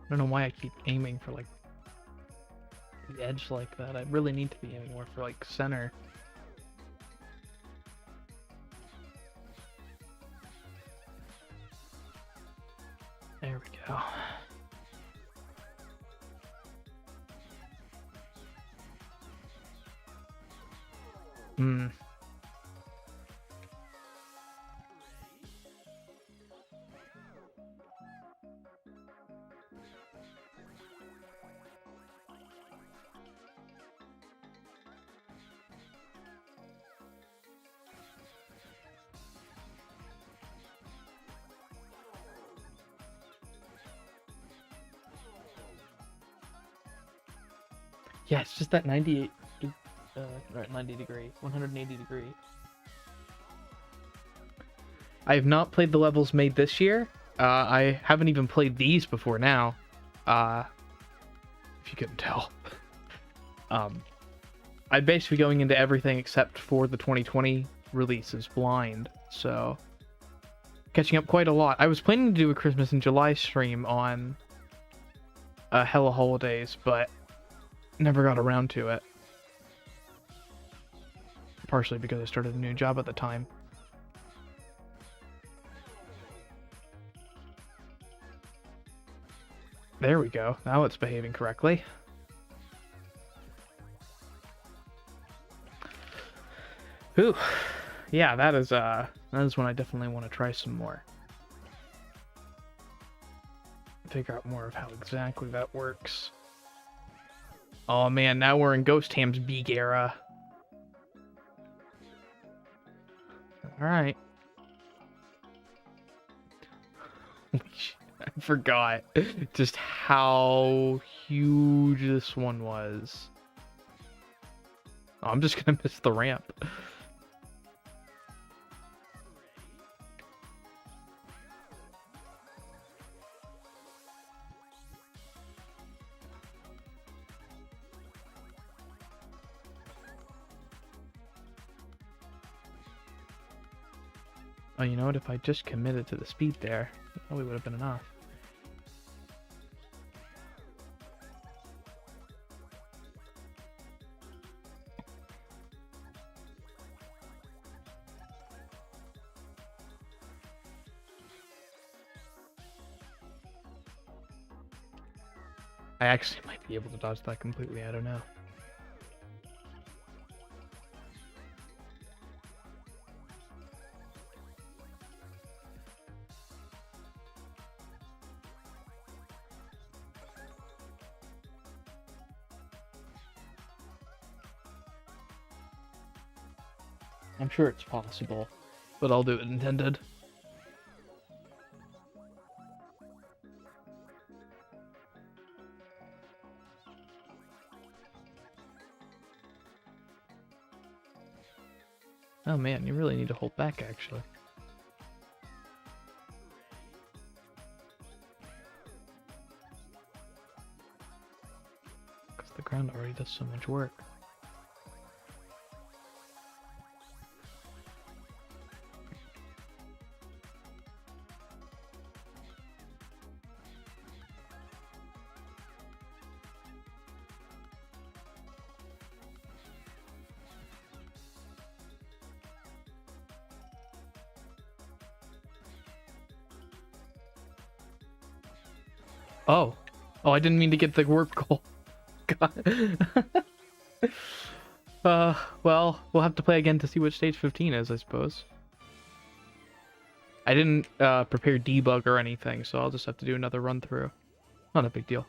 I don't know why I keep aiming for, like, the edge like that. I really need to be aiming more for, like, center. There we go. Hmm. Yeah, it's just that 98, right, 90 degree, 180 degree. I have not played the levels made this year. I haven't even played these before now. If you couldn't tell. I'm basically going into everything except for the 2020 releases blind, so catching up quite a lot. I was planning to do a Christmas in July stream on Hella Holidays, but never got around to it. Partially because I started a new job at the time. There we go. Now it's behaving correctly. Ooh. Yeah, that is one I definitely want to try some more. Figure out more of how exactly that works. Oh man, now we're in Ghost Ham's Beak era. Alright. I forgot just how huge this one was. Oh, I'm just gonna miss the ramp. Oh, you know what? If I just committed to the speed there, it probably would have been enough. I actually might be able to dodge that completely, I don't know. I'm sure it's possible, but I'll do it intended. Oh man, you really need to hold back, actually. Because the ground already does so much work. Oh. Oh, I didn't mean to get the warp goal. God. Well, we'll have to play again to see what stage 15 is, I suppose. I didn't prepare debug or anything, so I'll just have to do another run through. Not a big deal.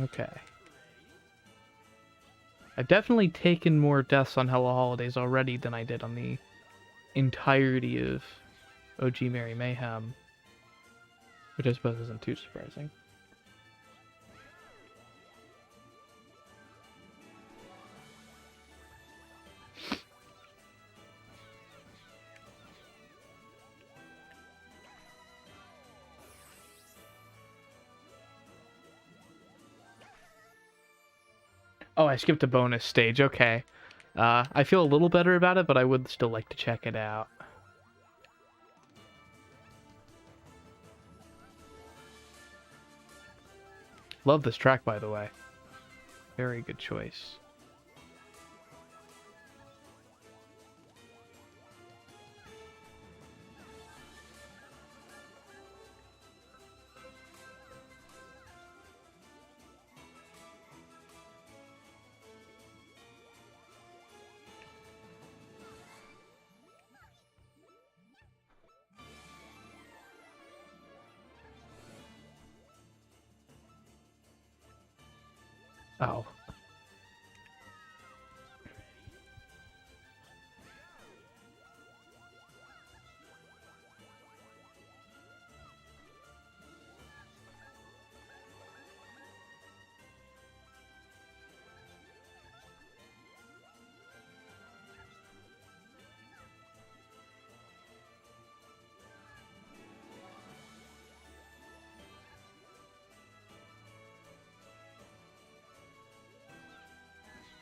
Okay. I've definitely taken more deaths on Hello Holidays already than I did on the entirety of OG Merry Mayhem, which I suppose isn't too surprising. Oh, I skipped a bonus stage. Okay. I feel a little better about it, but I would still like to check it out. Love this track, by the way. Very good choice. Oh.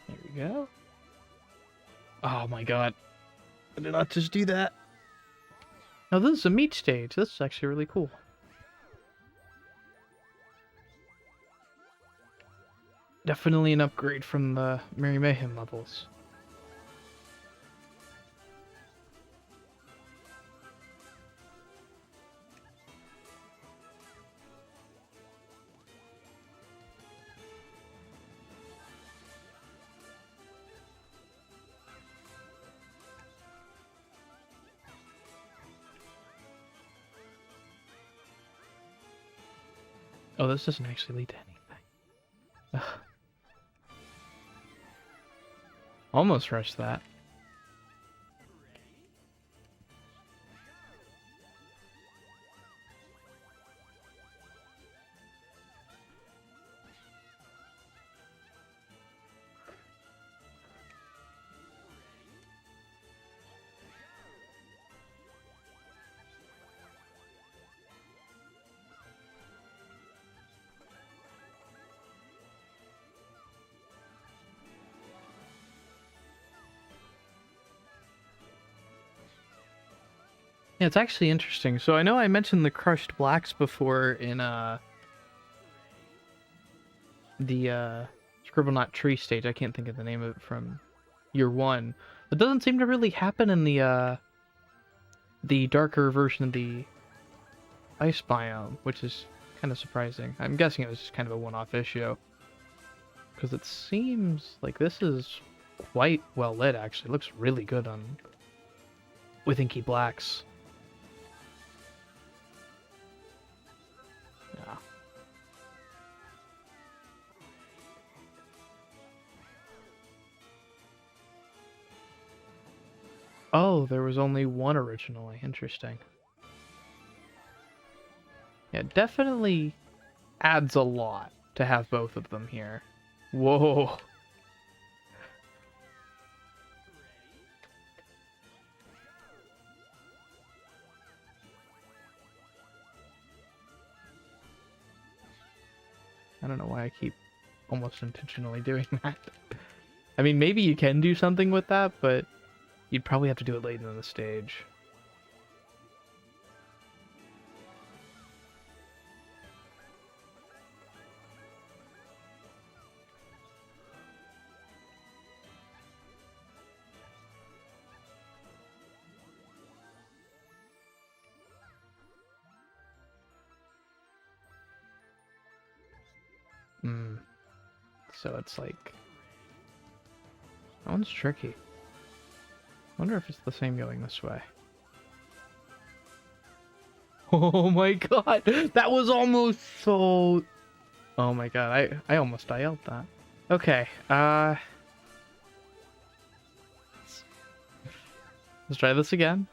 There we go. Oh my god. I did not just do that. Now this is a meat stage. This is actually really cool. Definitely an upgrade from the Merry Mayhem levels. Oh, this doesn't actually lead to anything. Ugh. Almost rushed that. Yeah, it's actually interesting. So I know I mentioned the crushed blacks before in the Scribble Knot Tree stage. I can't think of the name of it from year one. It doesn't seem to really happen in the darker version of the ice biome, which is kind of surprising. I'm guessing it was just kind of a one-off issue. Because it seems like this is quite well lit, actually. It looks really good on with inky blacks. Yeah. Oh, there was only one originally. Interesting. Yeah, definitely adds a lot to have both of them here. Whoa. I don't know why I keep almost intentionally doing that. I mean, maybe you can do something with that, but you'd probably have to do it late in the stage. Hmm. So it's like That one's tricky. Wonder if it's the same going this way. Oh my god! That was almost so... Oh my god, I almost dialed that. Okay, let's try this again.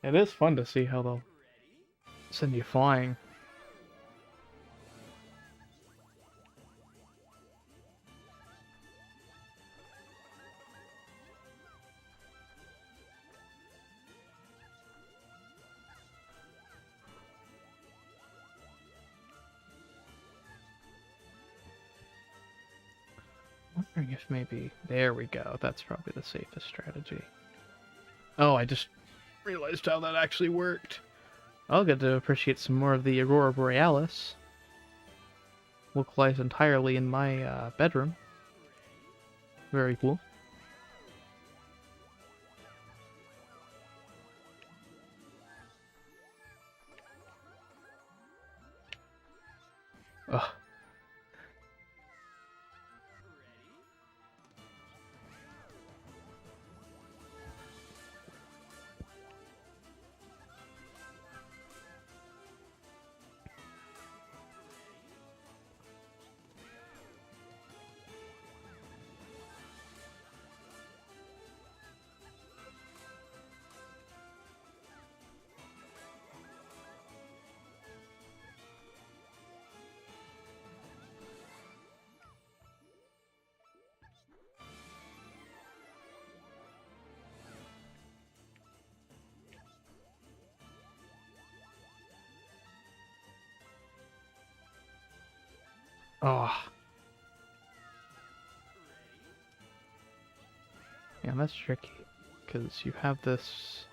It is fun to see how they'll send you flying. Wondering if maybe... There we go. That's probably the safest strategy. Oh, I just realized how that actually worked. I'll get to appreciate some more of the Aurora Borealis. Localized entirely in my bedroom. Very cool. Ugh. Oh. Yeah, that's tricky. Because you have this...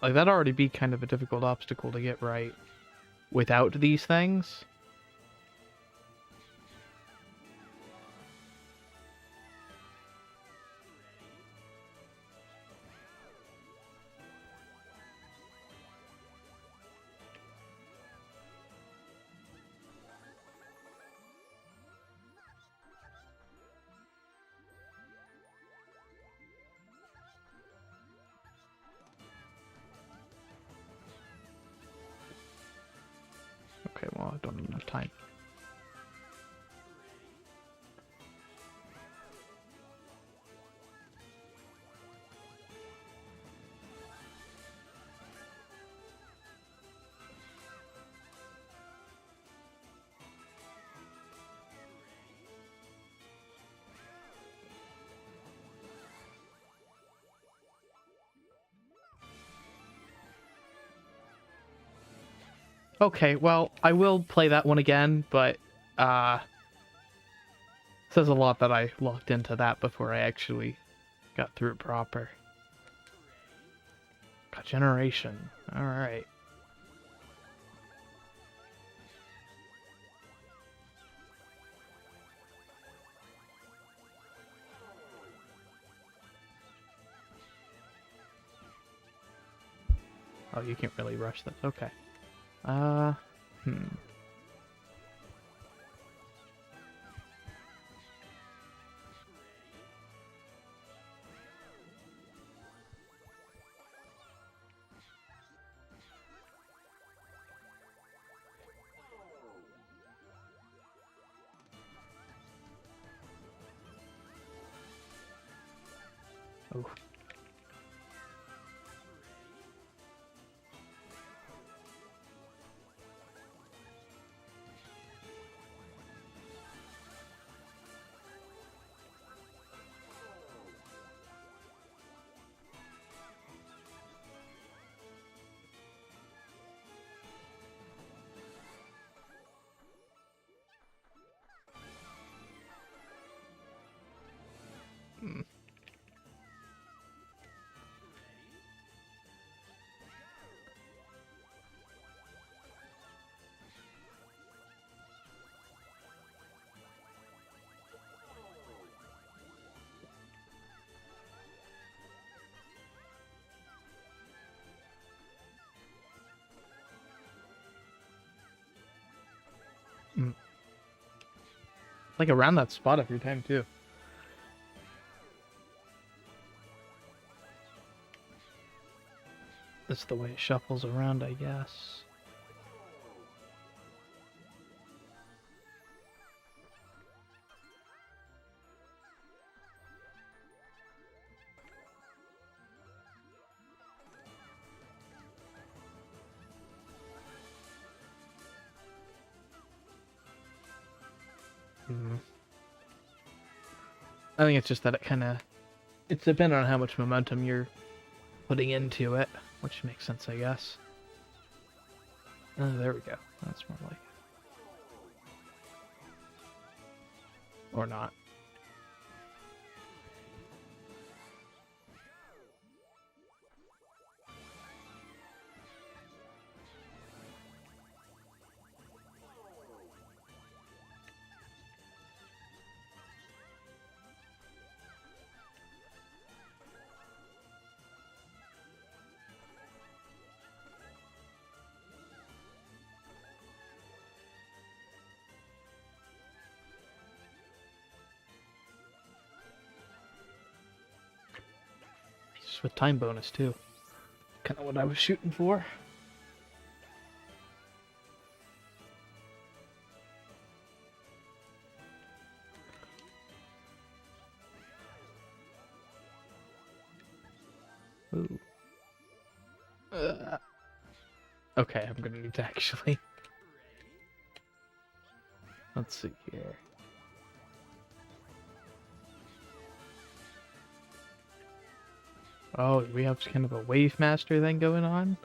Like, that'd already be kind of a difficult obstacle to get right without these things. Okay, well, I don't have enough time. Okay, well, I will play that one again, but, says a lot that I locked into that before I actually got through it proper. Got generation. Alright. Oh, you can't really rush this. Okay. Hmm. Oh. Hmm. like around that spot every time too. That's the way it shuffles around, I guess. I think it's just that it's dependent on how much momentum you're putting into it, which makes sense, I guess. Oh, there we go. That's more like it. Or not. Just with time bonus, too. Kind of what I was shooting for. Ooh. Okay, I'm gonna need to actually... Let's see here. Oh, we have kind of a wave master thing going on?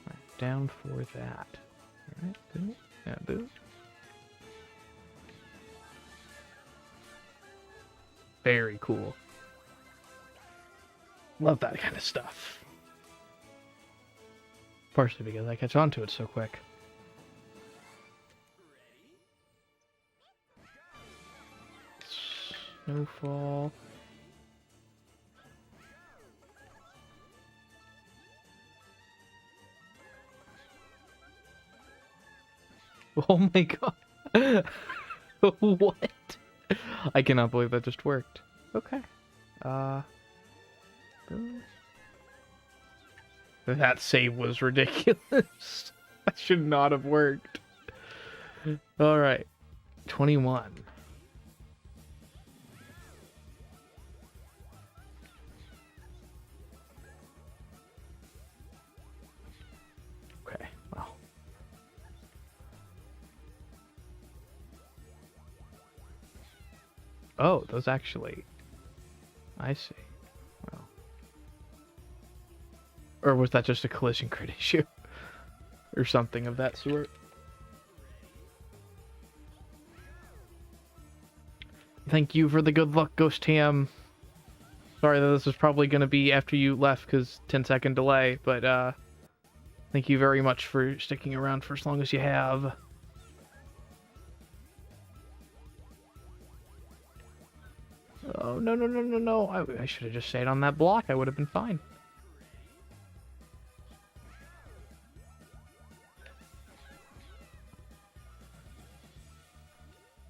Right, down for that. Alright, boo. Yeah, boo. Very cool. Love that kind of stuff. Partially because I catch on to it so quick. Snowfall. Oh my god. What? I cannot believe that just worked. Okay. That save was ridiculous. That should not have worked. Alright. 21. Okay, well. Oh, those actually... I see. Well. Or was that just a collision crit issue? Or something of that sort? Thank you for the good luck, Ghost Ham. Sorry that this is probably going to be after you left because 10-second delay, but thank you very much for sticking around for as long as you have. Oh, no, no, no, no, no. I should have just stayed on that block. I would have been fine.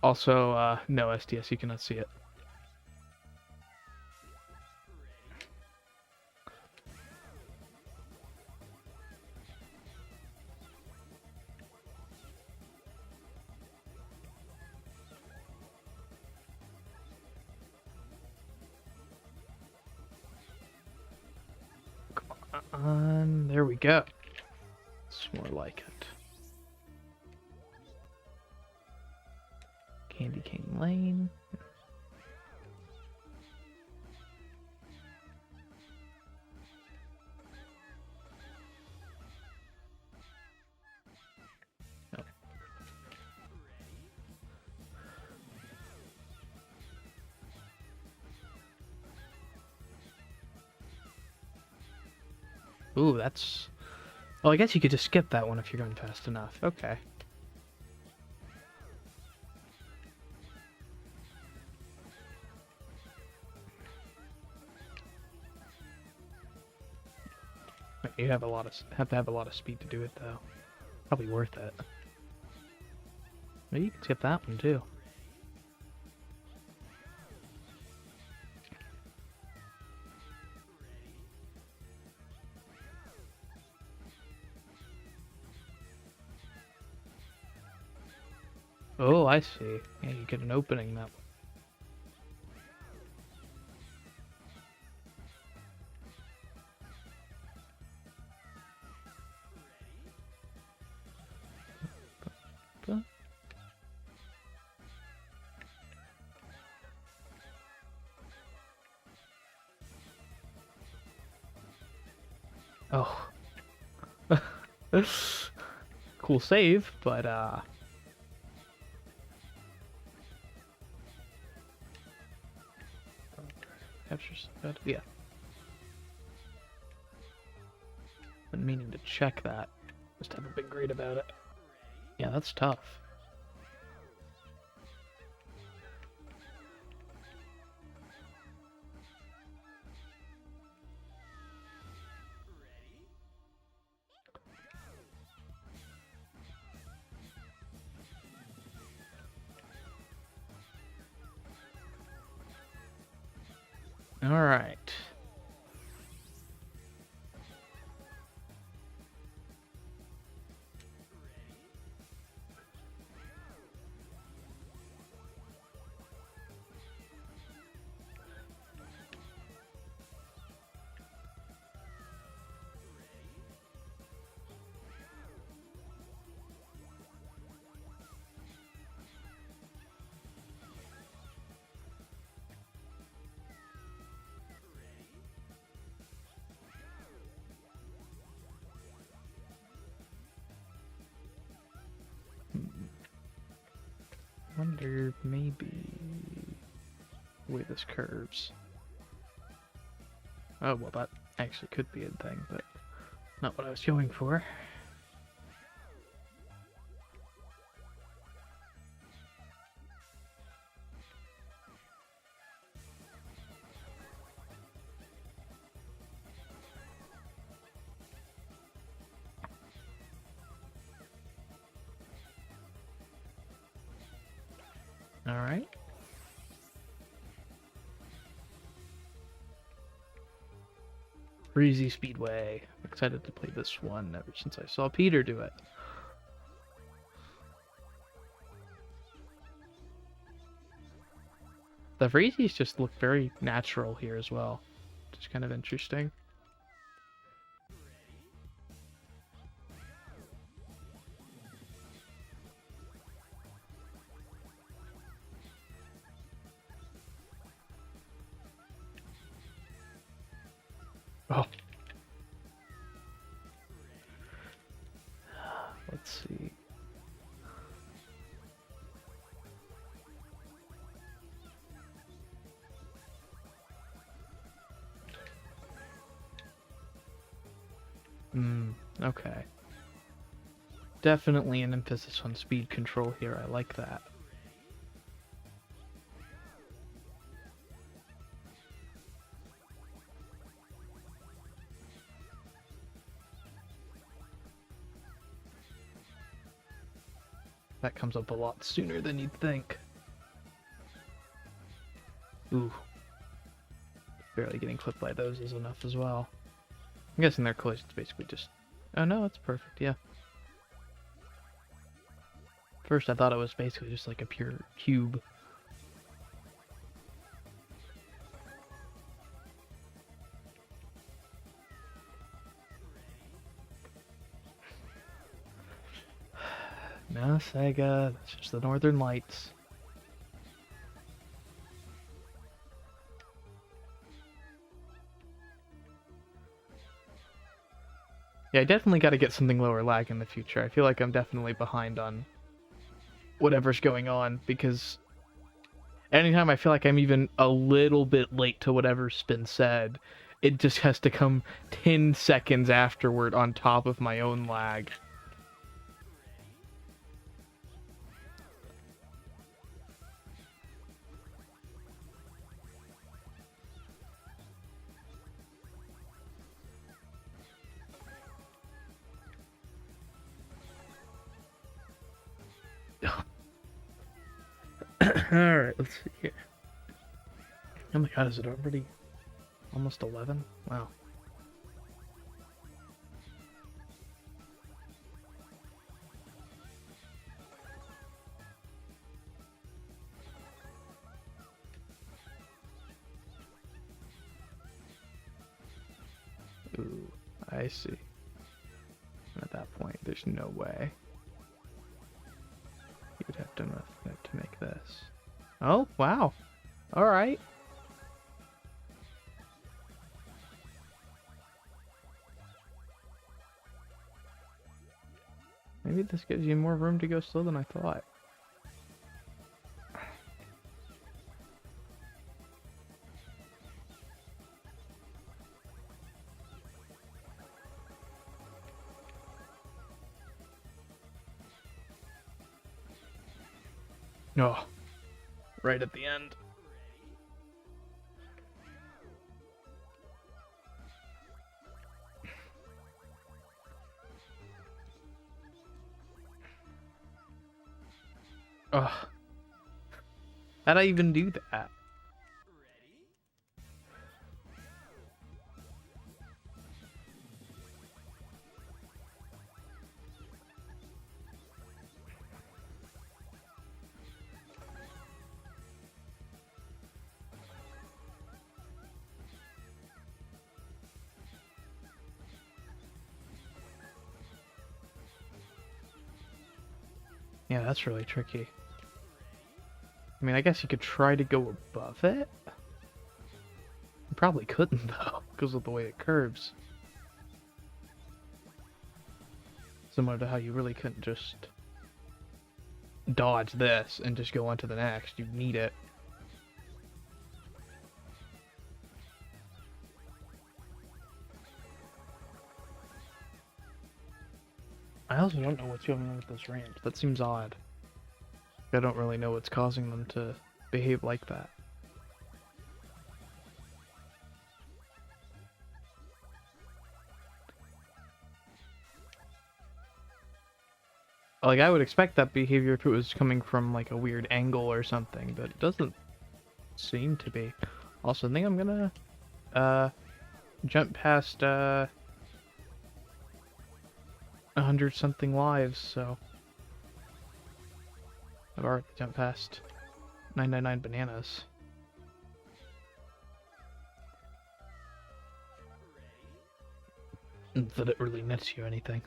Also, no SDS, you cannot see it. Come on, there we go. It's more like it. Candy Cane Lane. Ooh, that's... Oh, I guess you could just skip that one if you're going fast enough. Okay. You have to have a lot of speed to do it, though. Probably worth it. Maybe you can skip that one, too. Oh, I see. Yeah, you get an opening that way. But- Oh. Cool save, but captures that. Yeah. Been meaning to check that. Just haven't been great about it. Yeah, that's tough. All right. Wonder maybe the way this curves. Oh, well, that actually could be a thing, but not what I was going for. All right. Breezy Speedway. I'm excited to play this one ever since I saw Peter do it. The Breezys just look very natural here as well. Just kind of interesting. Oh. Let's see. Okay. Definitely an emphasis on speed control here. I like that. That comes up a lot sooner than you'd think. Ooh. Barely getting clipped by those is enough as well. I'm guessing their collision's basically just... Oh no, it's perfect, yeah. First I thought it was basically just like a pure cube. No, Sega, that's just the Northern Lights. Yeah, I definitely got to get something lower lag in the future. I feel like I'm definitely behind on whatever's going on, because anytime I feel like I'm even a little bit late to whatever's been said, it just has to come 10 seconds afterward on top of my own lag. Alright, let's see here. Oh my god, is it already almost 11? Wow. Ooh, I see. At that point, there's no way. You would have to make this. Oh, wow. Alright. Maybe this gives you more room to go slow than I thought. Oh, right at the end. Ugh. How'd I even do that? Yeah, that's really tricky. I mean, I guess you could try to go above it. You probably couldn't, though, because of the way it curves. Similar to how you really couldn't just dodge this and just go on to the next. You need it. I also don't know what's going on with this ramp. That seems odd. I don't really know what's causing them to behave like that. Like, I would expect that behavior if it was coming from, like, a weird angle or something, but it doesn't seem to be. Also, I think I'm gonna, jump past, 100-something lives, so... I've already jumped past 999 bananas. Not that it really nets you anything.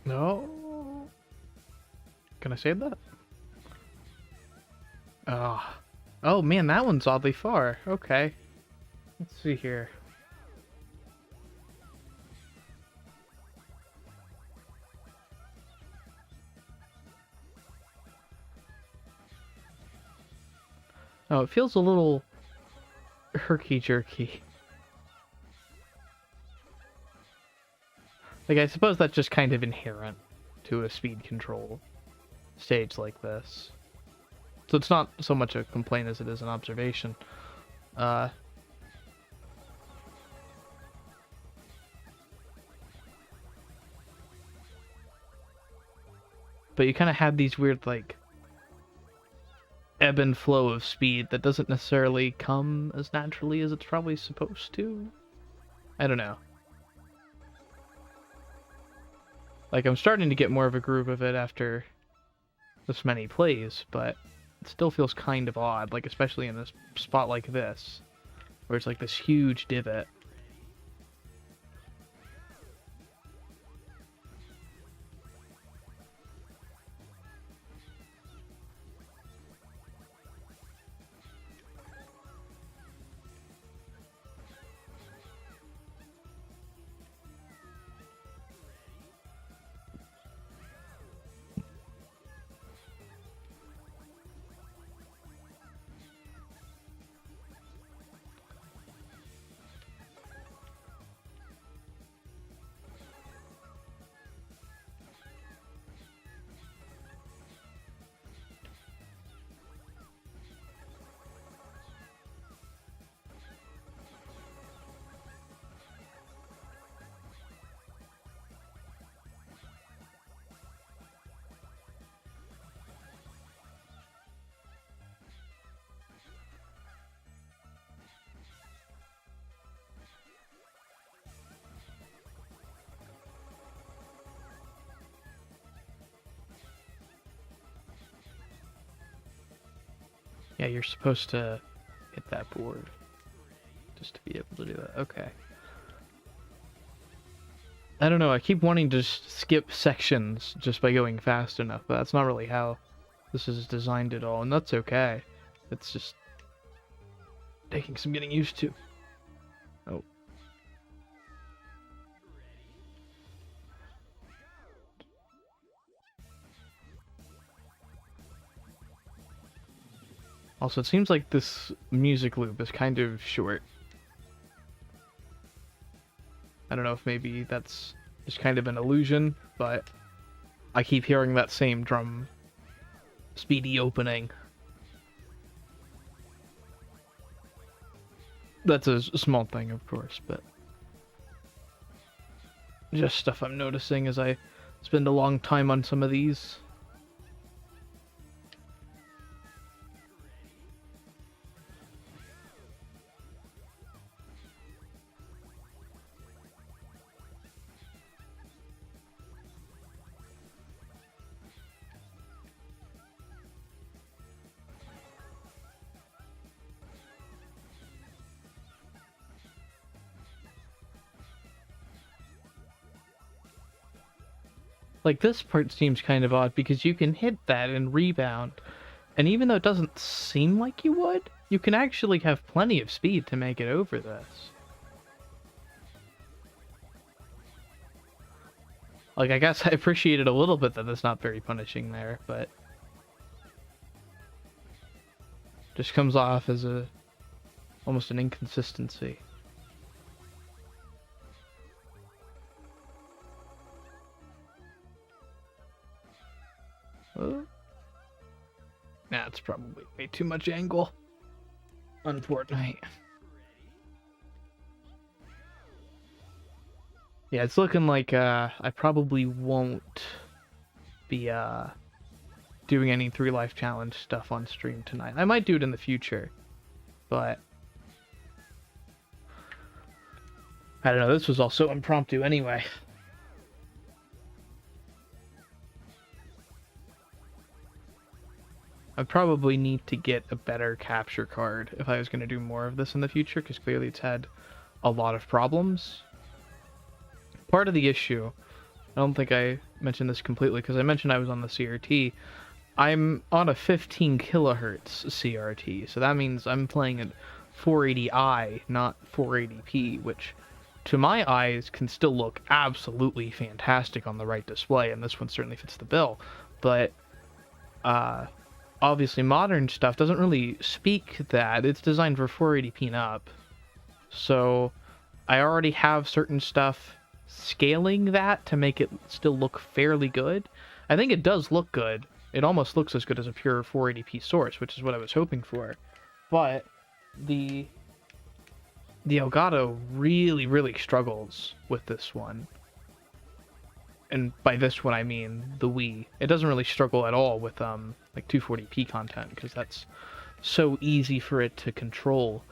No. Can I save that? Ah. Oh man, that one's oddly far. Okay. Let's see here. Oh, it feels a little herky-jerky. Like, I suppose that's just kind of inherent to a speed control stage like this. So it's not so much a complaint as it is an observation. But you kind of had these weird, like, ebb and flow of speed that doesn't necessarily come as naturally as it's probably supposed to. I don't know. Like, I'm starting to get more of a groove of it after this many plays, but it still feels kind of odd, like, especially in this spot like this, where it's like this huge divot. Yeah, you're supposed to hit that board just to be able to do that. Okay. I don't know, I keep wanting to just skip sections just by going fast enough, but that's not really how this is designed at all, and that's okay. It's just taking some getting used to. Oh. Also, it seems like this music loop is kind of short. I don't know if maybe that's just kind of an illusion, but I keep hearing that same drum speedy opening. That's a small thing, of course, but just stuff I'm noticing as I spend a long time on some of these. Like, this part seems kind of odd because you can hit that and rebound, and even though it doesn't seem like you would, you can actually have plenty of speed to make it over this. Like, I guess I appreciate it a little bit that it's not very punishing there, but just comes off as almost an inconsistency. Nah, it's probably way too much angle on Fortnite. Yeah, it's looking like I probably won't be doing any 3 life challenge stuff on stream tonight. I might do it in the future, but I don't know, this was also impromptu anyway. I probably need to get a better capture card if I was going to do more of this in the future, because clearly it's had a lot of problems. Part of the issue, I don't think I mentioned this completely, because I mentioned I was on the CRT. I'm on a 15 kilohertz CRT, so that means I'm playing at 480i, not 480p, which to my eyes can still look absolutely fantastic on the right display, and this one certainly fits the bill. But obviously modern stuff doesn't really speak that. It's designed for 480p and up. So I already have certain stuff scaling that to make it still look fairly good. I think it does look good. It almost looks as good as a pure 480p source, which is what I was hoping for. But the Elgato really, really struggles with this one. And by this one I mean the Wii. It doesn't really struggle at all with like 240p content, because that's so easy for it to control.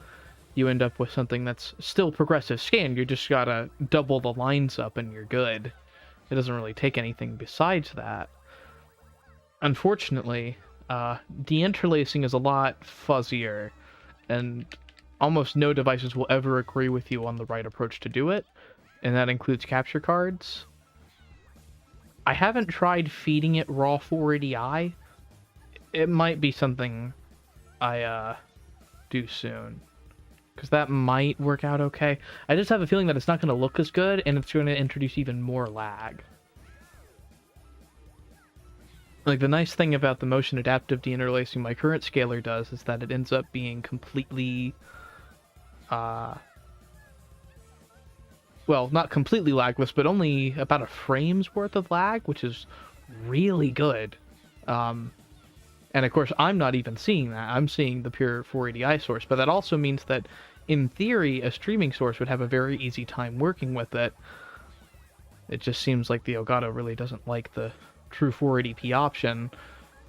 You end up with something that's still progressive scan. You just gotta double the lines up and you're good. It doesn't really take anything besides that. Unfortunately, deinterlacing is a lot fuzzier, and almost no devices will ever agree with you on the right approach to do it, and that includes capture cards. I haven't tried feeding it raw 480i. It might be something I do soon, because that might work out okay. I just have a feeling that it's not going to look as good, and it's going to introduce even more lag. Like, the nice thing about the motion adaptive deinterlacing my current scaler does is that it ends up being completely well, not completely lagless, but only about a frame's worth of lag, which is really good. And of course, I'm not even seeing that. I'm seeing the pure 480i source, but that also means that, in theory, a streaming source would have a very easy time working with it. It just seems like the Elgato really doesn't like the true 480p option,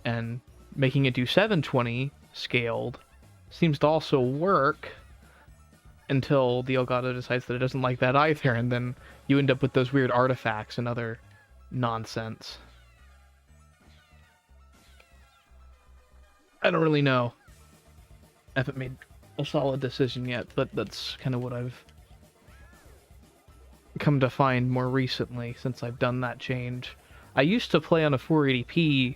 and making it do 720 scaled seems to also work, until the Elgato decides that it doesn't like that either, and then you end up with those weird artifacts and other nonsense. I don't really know. haven't made a solid decision yet, but that's kind of what I've come to find more recently since I've done that change. I used to play on a 480p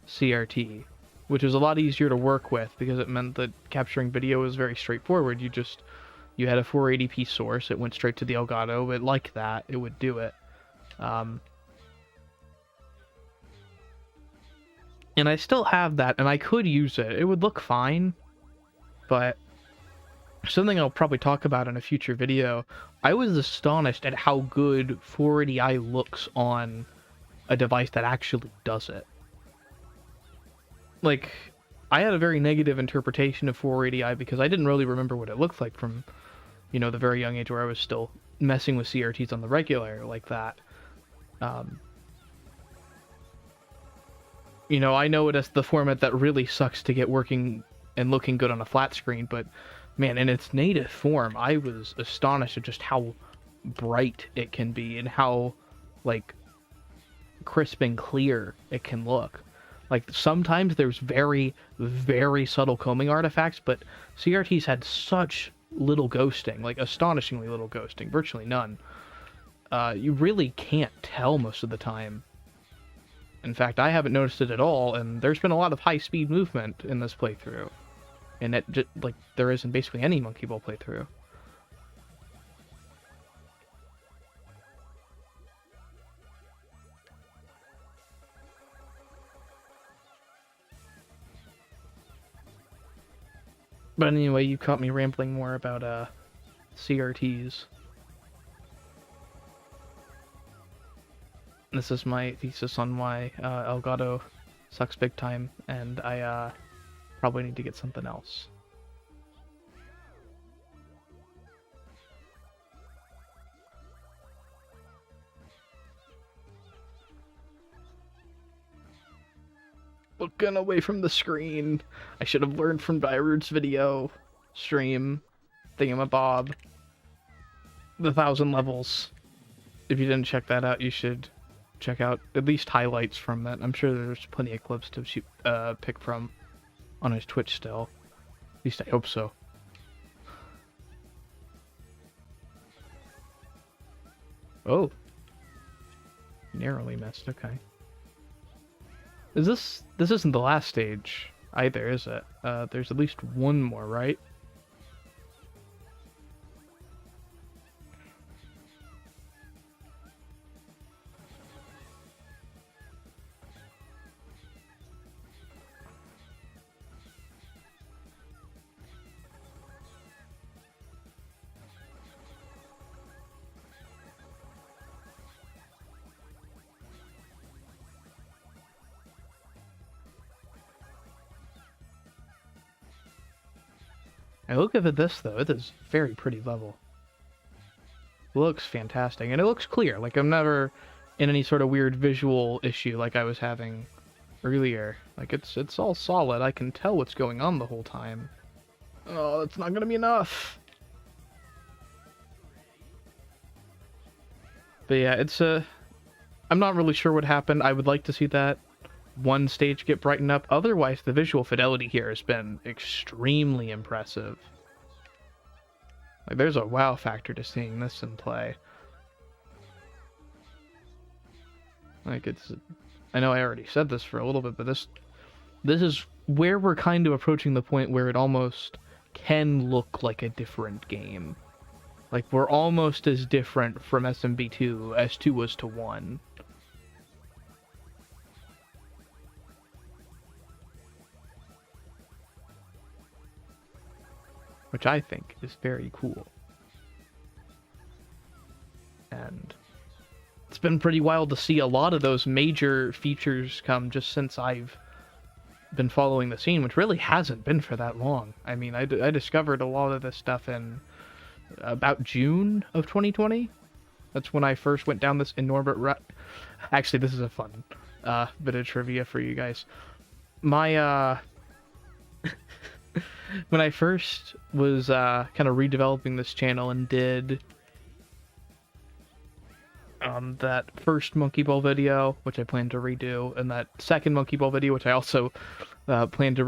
CRT, which was a lot easier to work with because it meant that capturing video was very straightforward. You had a 480p source, it went straight to the Elgato, it liked that, it would do it. And I still have that, and I could use it. It would look fine, but something I'll probably talk about in a future video, I was astonished at how good 480i looks on a device that actually does it. Like, I had a very negative interpretation of 480i because I didn't really remember what it looked like from, you know, the very young age where I was still messing with CRTs on the regular like that. You know, I know it as the format that really sucks to get working and looking good on a flat screen, but man, in its native form, I was astonished at just how bright it can be and how, like, crisp and clear it can look. Like, sometimes there's very, very subtle combing artifacts, but CRTs had such little ghosting, like astonishingly little ghosting, virtually none. You really can't tell most of the time. In fact, I haven't noticed it at all, and there's been a lot of high-speed movement in this playthrough. And it just, like, there isn't basically any Monkey Ball playthrough. But anyway, you caught me rambling more about CRTs. This is my thesis on why Elgato sucks big time, and I probably need to get something else. Looking away from the screen. I should have learned from Byroot's video, stream, thingamabob, the 1,000 levels. If you didn't check that out, you should check out at least highlights from that. I'm sure there's plenty of clips to pick from on his Twitch still. At least I hope so. Oh. Narrowly missed, okay. This isn't the last stage either, is it? There's at least one more, right? I look at this though, it is very pretty level. It looks fantastic, and it looks clear. Like, I'm never in any sort of weird visual issue like I was having earlier. Like, it's all solid. I can tell what's going on the whole time. Oh, that's not gonna be enough. But yeah, I'm not really sure what happened. I would like to see that one stage get brightened up. Otherwise, the visual fidelity here has been extremely impressive. Like, there's a wow factor to seeing this in play. Like, I know I already said this for a little bit, but this is where we're kind of approaching the point where it almost can look like a different game. Like, we're almost as different from SMB2 as 2 was to 1. Which I think is very cool. And it's been pretty wild to see a lot of those major features come just since I've been following the scene, which really hasn't been for that long. I mean, I discovered a lot of this stuff in about June of 2020. That's when I first went down this enormous Actually, this is a fun bit of trivia for you guys. My when I first was kind of redeveloping this channel and did that first Monkey Ball video, which I plan to redo, and that second Monkey Ball video, which I also plan to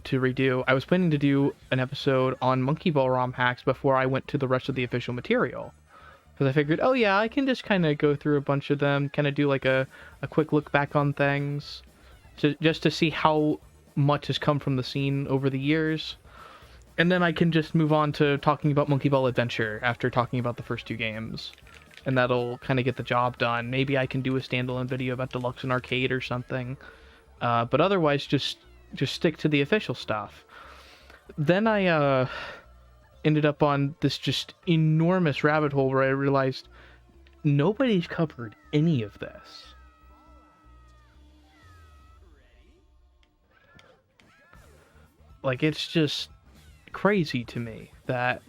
to redo. I was planning to do an episode on Monkey Ball ROM hacks before I went to the rest of the official material. Because I figured, oh yeah, I can just kind of go through a bunch of them, kind of do like a quick look back on things, just to see how much has come from the scene over the years. And then I can just move on to talking about Monkey Ball Adventure after talking about the first 2 games. And that'll kind of get the job done. Maybe I can do a standalone video about Deluxe and Arcade or something. But otherwise, just stick to the official stuff. Then I ended up on this just enormous rabbit hole where I realized nobody's covered any of this. Like, it's just crazy to me that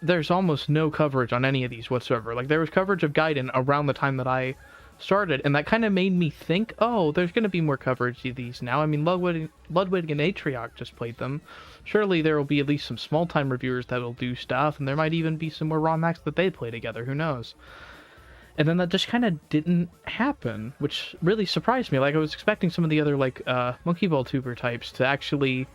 there's almost no coverage on any of these whatsoever. Like, there was coverage of Gaiden around the time that I started, and that kind of made me think, oh, there's going to be more coverage of these now. I mean, Ludwig and Atrioc just played them. Surely there will be at least some small-time reviewers that'll do stuff, and there might even be some more ROM hacks that they play together, who knows. And then that just kind of didn't happen, which really surprised me. Like, I was expecting some of the other, like, Monkey Ball tuber types to actually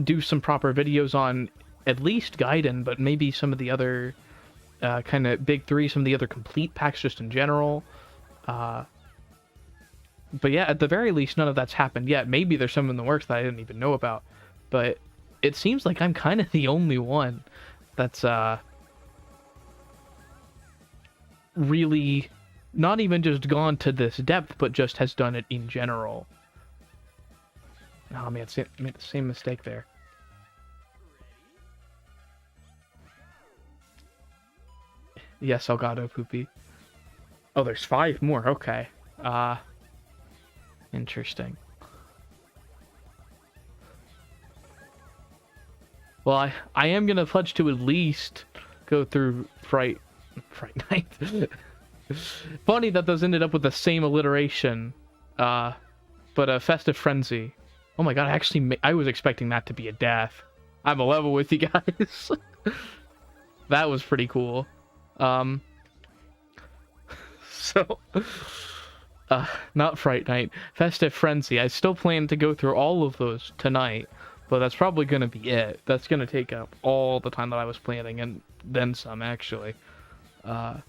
do some proper videos on at least Gaiden, but maybe some of the other kind of big 3, some of the other complete packs just in general. But yeah, at the very least, none of that's happened yet. Maybe there's some in the works that I didn't even know about. But it seems like I'm kind of the only one that's really not even just gone to this depth, but just has done it in general. Oh man, I made the same mistake there. Yes, Elgato Poopy. Oh, there's 5 more. Okay. Interesting. Well, I am gonna pledge to at least go through Fright Night. Funny that those ended up with the same alliteration. But Festive Frenzy. Oh my god, I was expecting that to be a death. I'm a level with you guys. That was pretty cool. So, not Fright Night, Festive Frenzy. I still plan to go through all of those tonight, but that's probably going to be it. That's going to take up all the time that I was planning, and then some, actually. But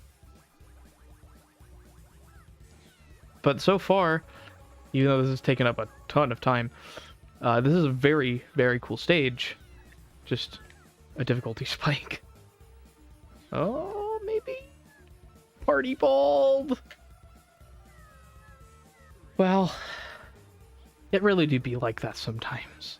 so far, even though this has taken up a ton of time, this is a very, very cool stage. Just a difficulty spike. Oh, maybe? Party bald! Well, it really do be like that sometimes.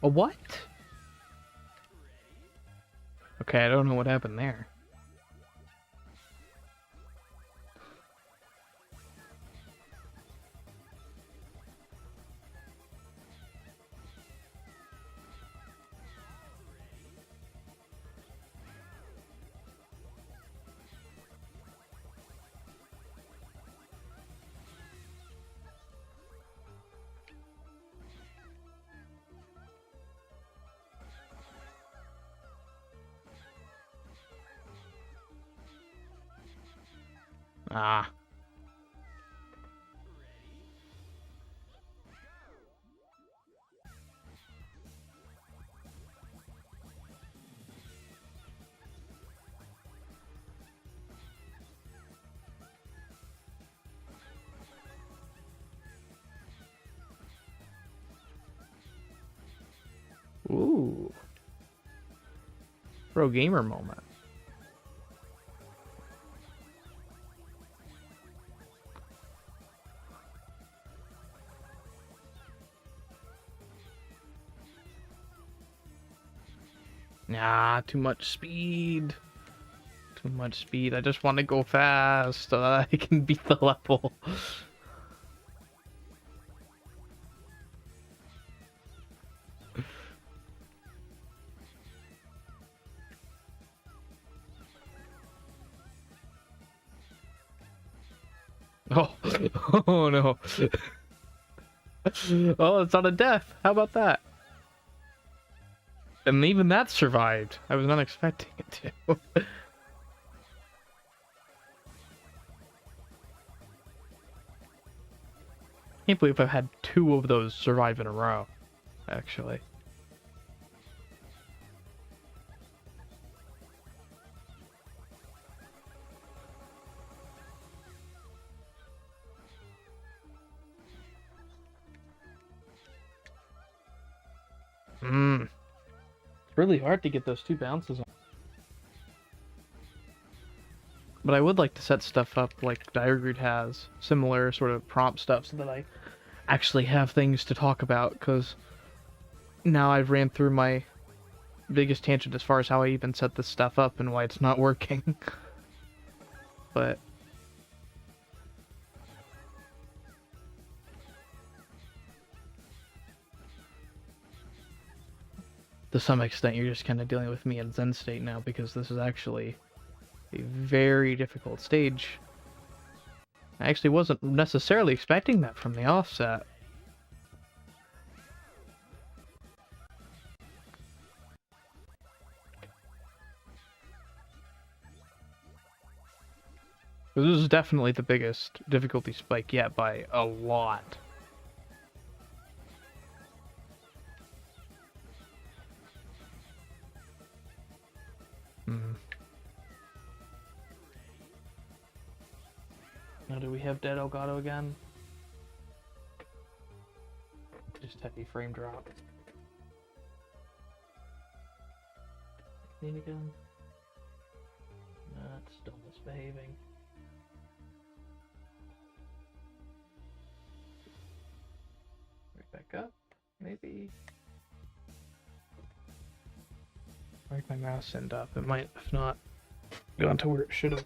A what? Okay, I don't know what happened there. Ah. Ooh. Pro gamer moment. Nah, too much speed. Too much speed. I just want to go fast so that I can beat the level. Oh, oh no. Oh, it's on a death. How about that? And even that survived. I was not expecting it to. Can't believe I've had two of those survive in a row, actually. It's really hard to get those two bounces on. But I would like to set stuff up like Diregroot has, similar sort of prompt stuff, so that I actually have things to talk about, because now I've ran through my biggest tangent as far as how I even set this stuff up and why it's not working. But to some extent, you're just kind of dealing with me in Zen state now, because this is actually a very difficult stage. I actually wasn't necessarily expecting that from the offset. This is definitely the biggest difficulty spike yet by a lot. Now, do we have Dead Elgato again? Just heavy frame drop. Need again? No, it's still misbehaving. Right back up, maybe. Where'd my mouse end up? It might have not gone to where it should have.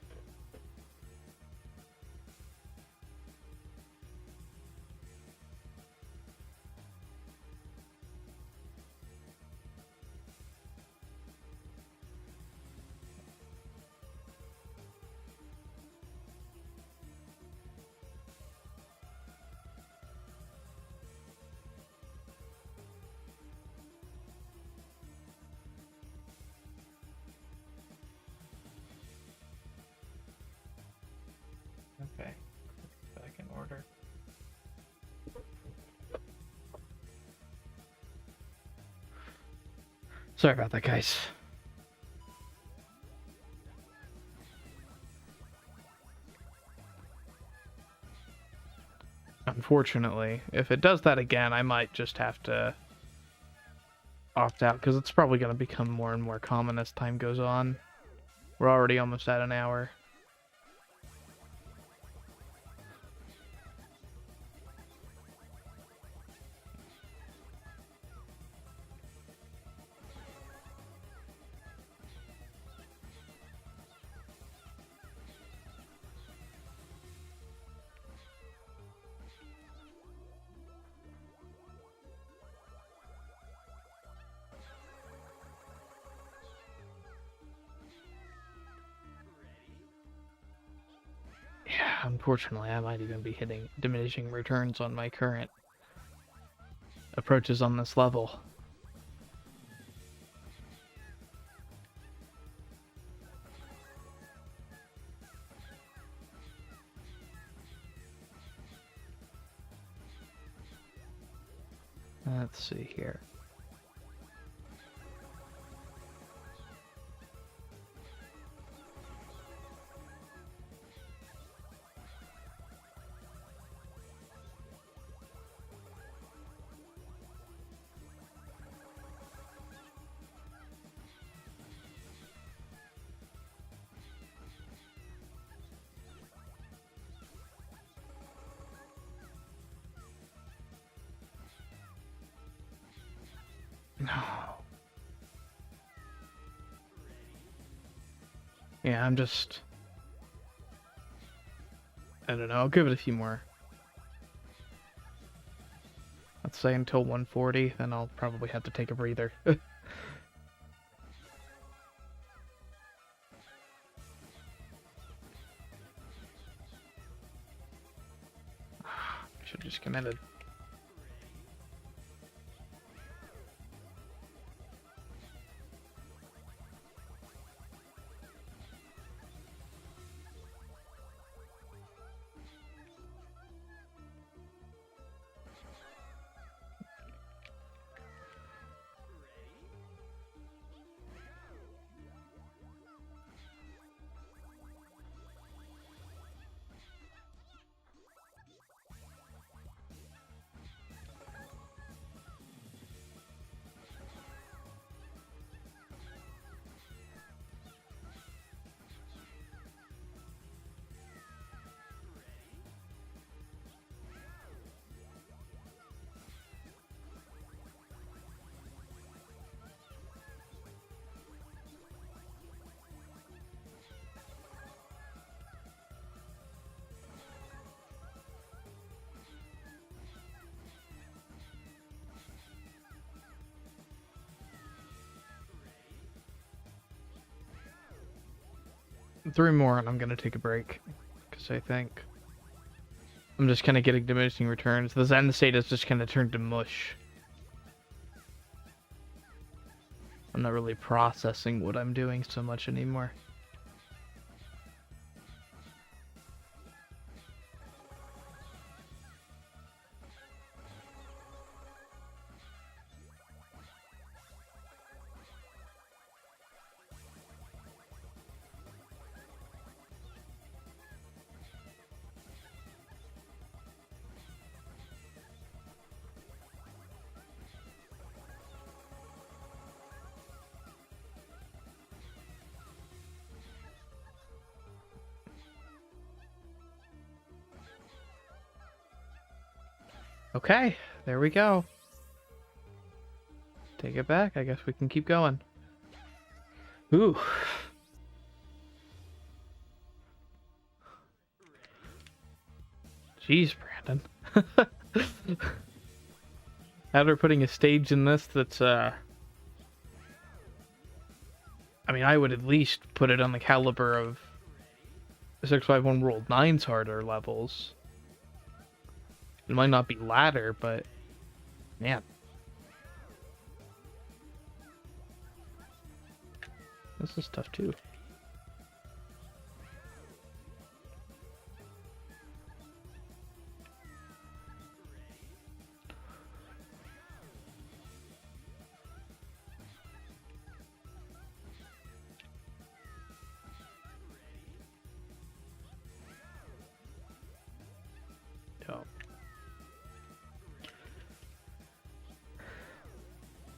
Okay, back in order. Sorry about that, guys. Unfortunately, if it does that again, I might just have to opt out, because it's probably going to become more and more common as time goes on. We're already almost at an hour. Yeah, unfortunately, I might even be hitting diminishing returns on my current approaches on this level. Let's see here. No. Yeah, I'm just... I don't know, I'll give it a few more. Let's say until 140, then I'll probably have to take a breather. Just committed. Three more and I'm gonna take a break. Because I think I'm just kind of getting diminishing returns. The Zen state has just kind of turned to mush. I'm not really processing what I'm doing so much anymore. Okay, there we go. Take it back. I guess we can keep going. Ooh. Jeez, Brandon. After putting a stage in this that's, I mean, I would at least put it on the caliber of 651 World 9's harder levels. It might not be ladder, but man. This is tough too.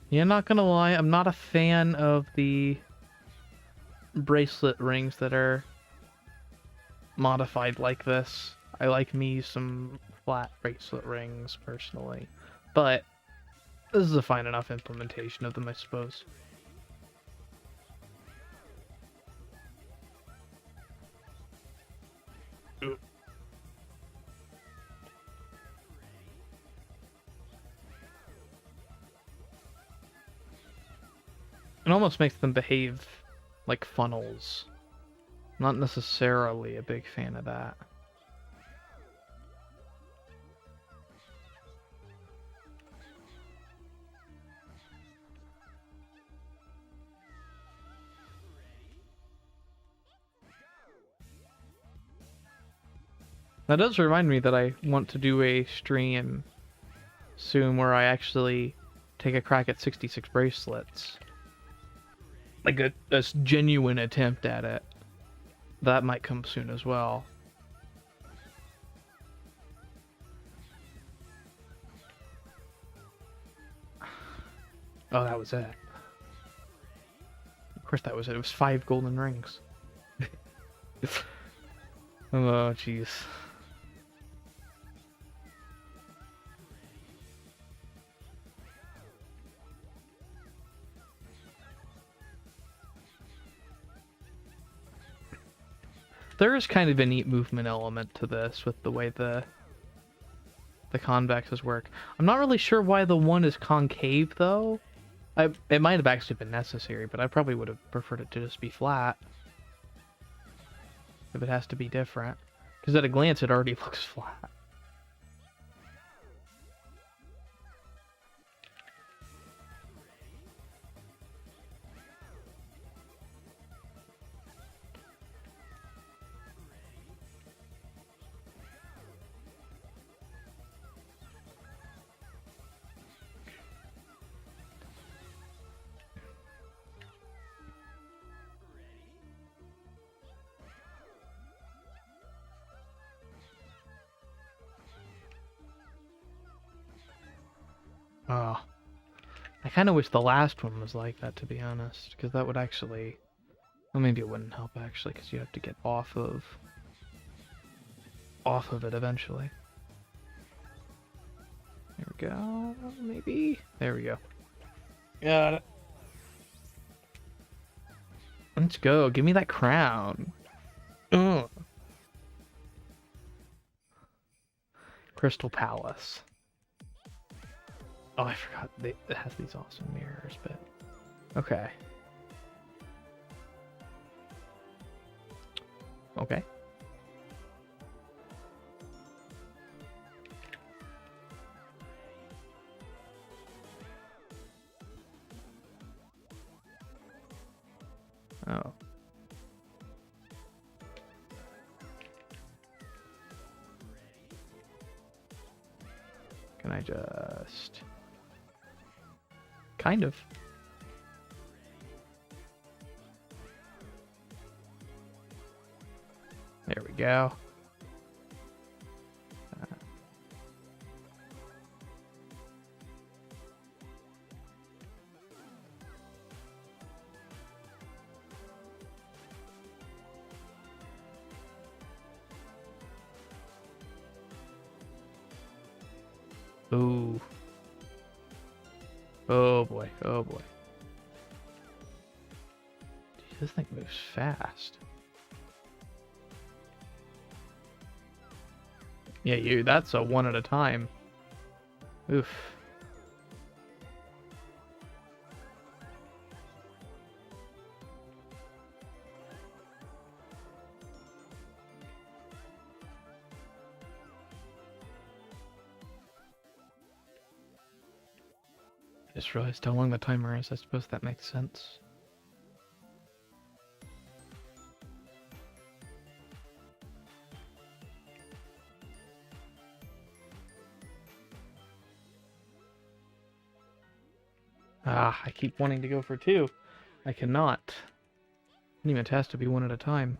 Yeah, not gonna lie, I'm not a fan of the bracelet rings that are modified like this. I like me some flat bracelet rings, personally. But this is a fine enough implementation of them, I suppose. Ooh. It almost makes them behave like funnels. Not necessarily a big fan of that. That does remind me that I want to do a stream soon where I actually take a crack at 66 bracelets. Like a genuine attempt at it. That might come soon as well. Oh, that was it. Of course that was it. It was 5 golden rings. Oh, jeez. There is kind of a neat movement element to this with the way the convexes work. I'm not really sure why the one is concave though. It might have actually been necessary, but I probably would have preferred it to just be flat. If it has to be different. Because at a glance it already looks flat. Oh, I kind of wish the last one was like that, to be honest, because that would actually... Well, maybe it wouldn't help, actually, because you have to get off of it eventually. There we go, maybe? There we go. Got it. Let's go, give me that crown. Ugh. Crystal Palace. Oh, I forgot, it has these awesome mirrors, but... Okay. Okay. Oh. Can I just... Kind of. There we go. Ooh. Oh boy. Oh boy. Jeez, this thing moves fast. Yeah, that's a one at a time. Oof. Just realized how long the timer is. I suppose that makes sense. Ah, I keep wanting to go for two. I cannot. It has to be one at a time.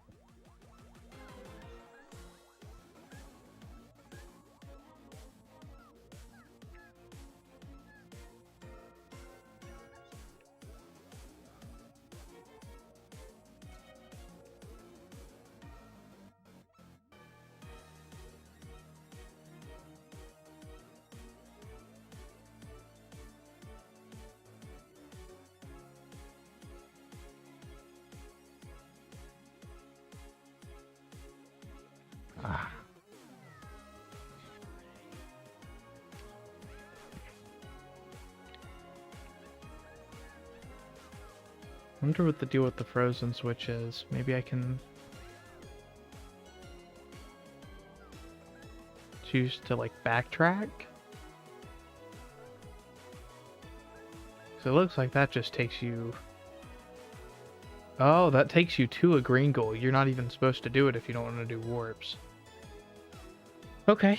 Ah. I wonder what the deal with the frozen switch is. Maybe I can choose to like backtrack. So it looks like that just takes you... Oh, that takes you to a green goal. You're not even supposed to do it if you don't want to do warps. Okay.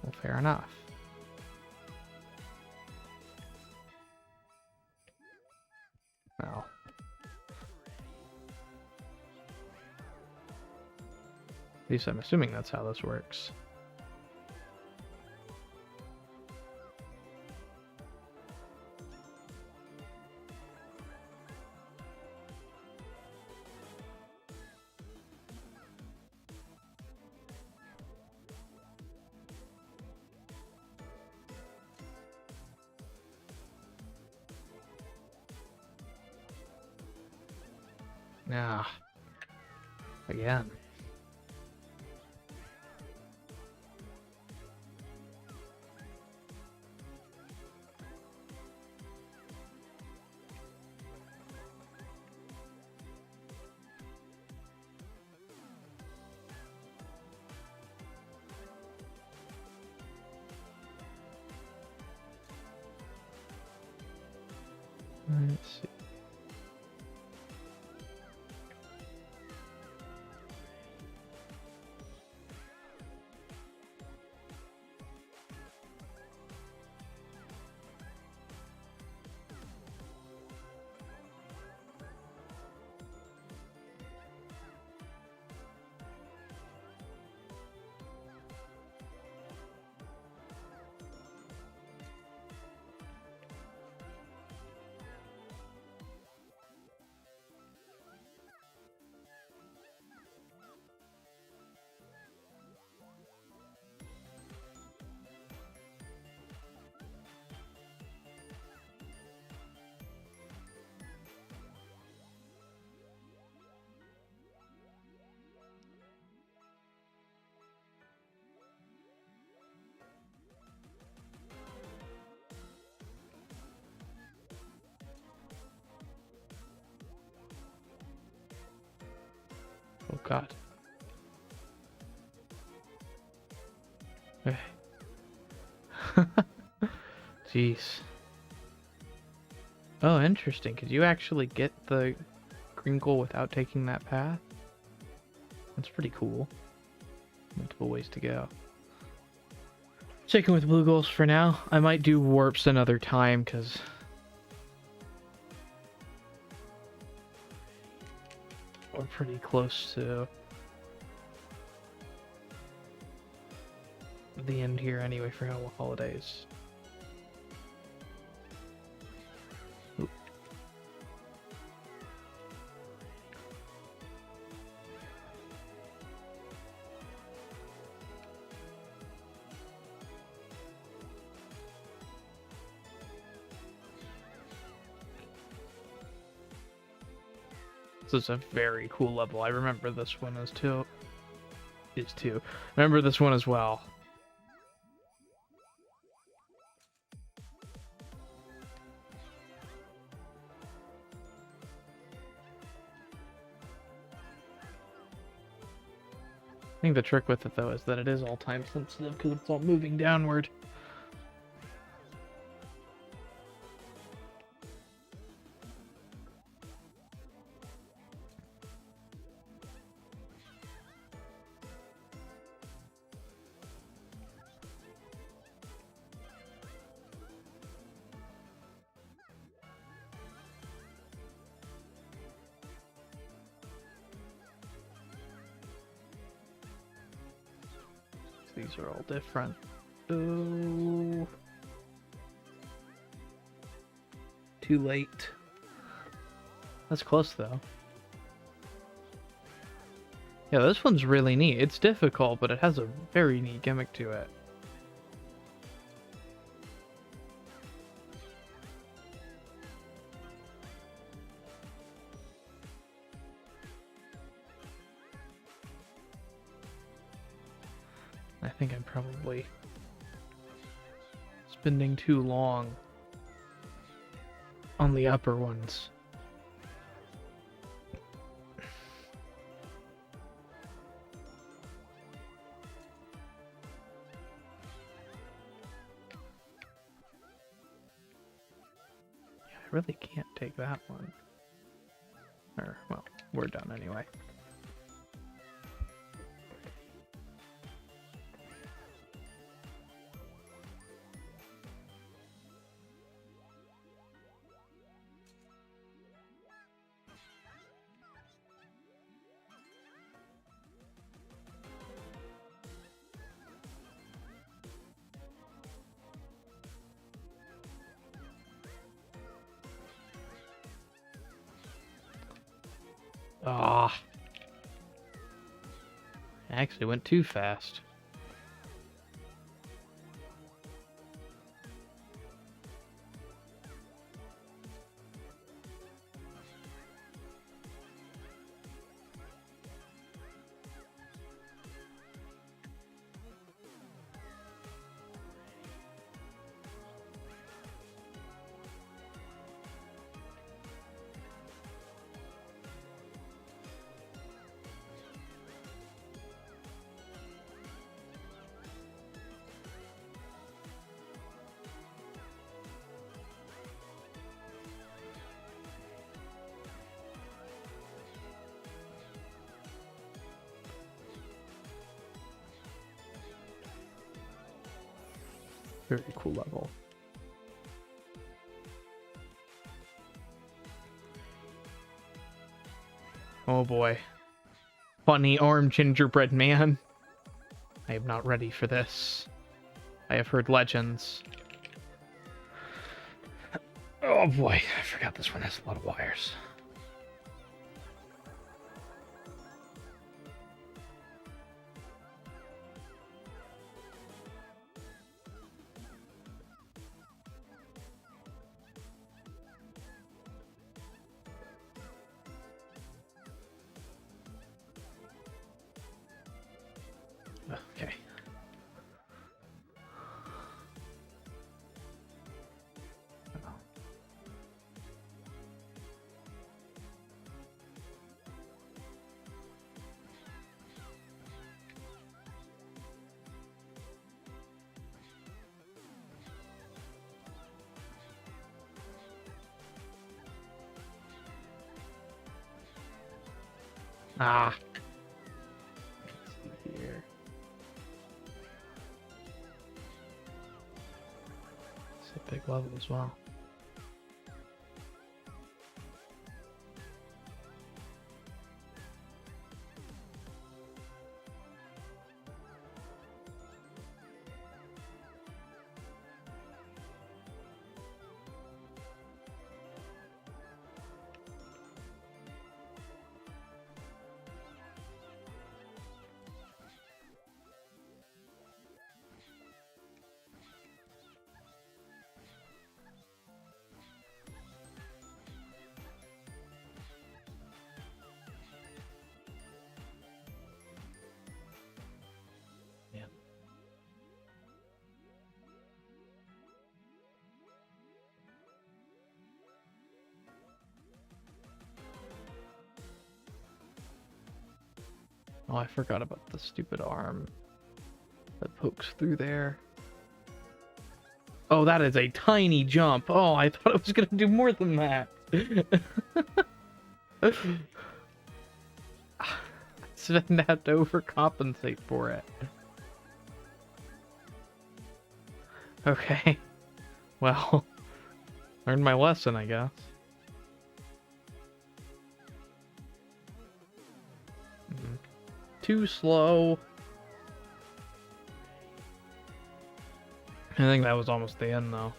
Well, fair enough. Well. At least I'm assuming that's how this works. Ah. Again. Let's see. God. Okay. Jeez. Oh, interesting. Could you actually get the Crinkle without taking that path? That's pretty cool. Multiple ways to go. Sticking with blue goals for now. I might do warps another time, because we're pretty close to the end here anyway for holidays. Oop. This is a very cool level. I remember this one as too. I remember this one as well. I think the trick with it, though, is that it is all time sensitive because it's all moving downward. These are all different. Oh. Too late. That's close, though. Yeah, this one's really neat. It's difficult, but it has a very neat gimmick to it. I think I'm probably spending too long on the upper ones. Yeah, I really can't take that one. Or, well, we're done anyway. Ah, I actually went too fast. Very cool level. Oh boy. Funny arm gingerbread man. I am not ready for this. I have heard legends. Oh boy, I forgot this one has a lot of wires. Okay. Ah. Let's see here. It's a big level as well. Oh, I forgot about the stupid arm that pokes through there. Oh, that is a tiny jump. Oh, I thought it was going to do more than that. Sven had to overcompensate for it. Okay. Well, learned my lesson, I guess. Too slow. I think that was almost the end, though.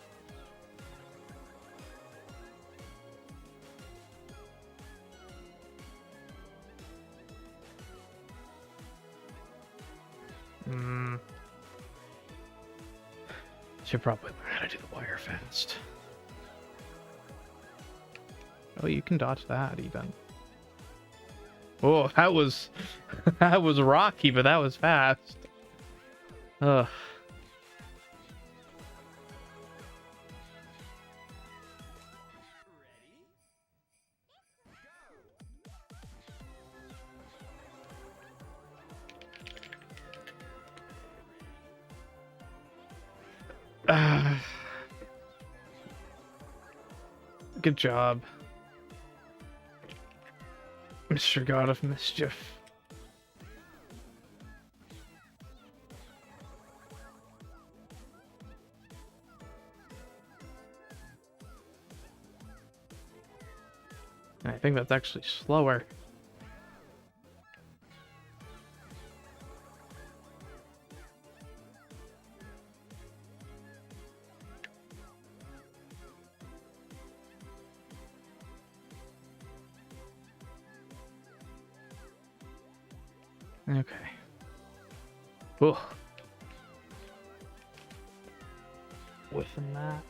Should probably learn how to do the wire fast. Oh, you can dodge that even. Oh, that was that was rocky, but that was fast. Ugh. Good job, Mr. God of Mischief. I think that's actually slower. Okay. Ugh. Whiffing that.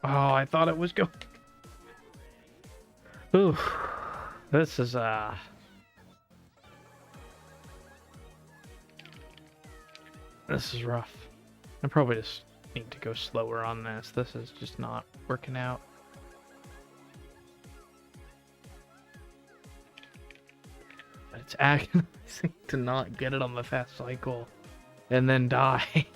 Oh, I thought it was going. Ooh, this is this is rough. I probably just need to go slower on this. This is just not working out. But it's agonizing to not get it on the fast cycle and then die.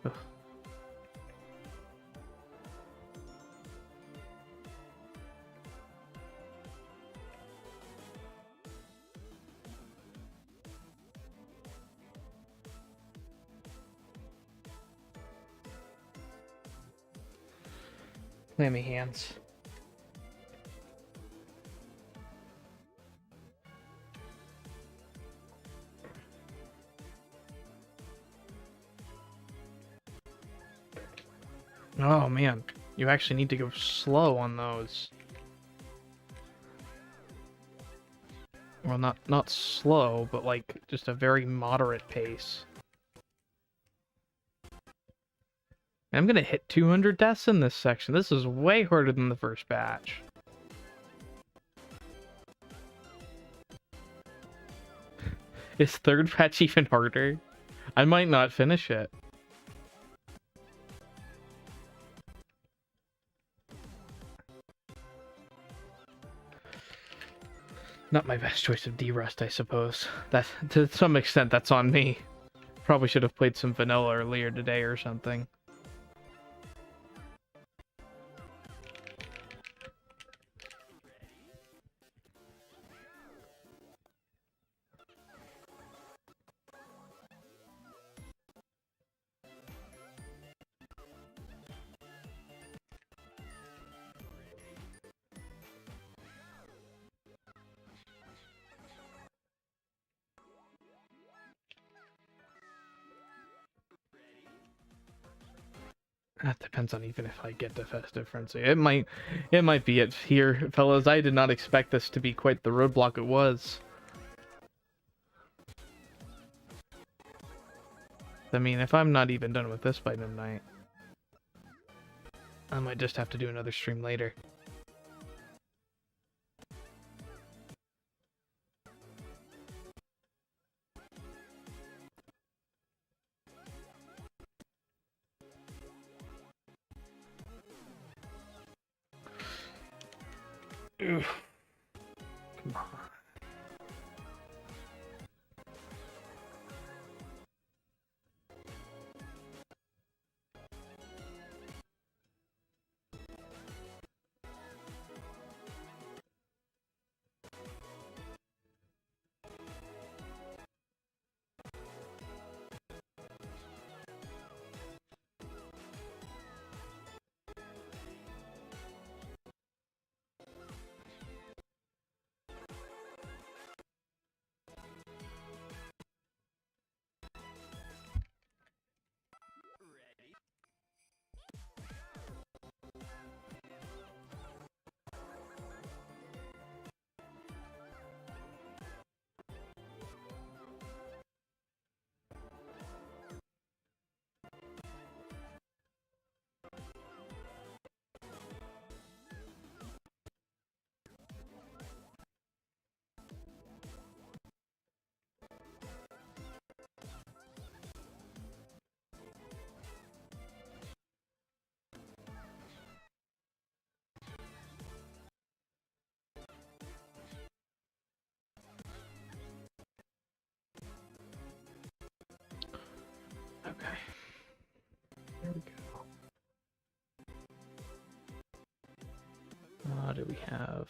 Ugh. Clammy hands. Oh man, you actually need to go slow on those. Well, not slow, but like just a very moderate pace. I'm gonna hit 200 deaths in this section. This is way harder than the first batch. Is third patch even harder? I might not finish it. Not my best choice of D-Rust, I suppose. That, to some extent, that's on me. Probably should have played some vanilla earlier today or something. That depends on even if I get to Festive Frenzy. It might be it here, fellas. I did not expect this to be quite the roadblock it was. I mean, if I'm not even done with this by midnight, I might just have to do another stream later. Oof. Come on. Okay. Here we go. What do we have?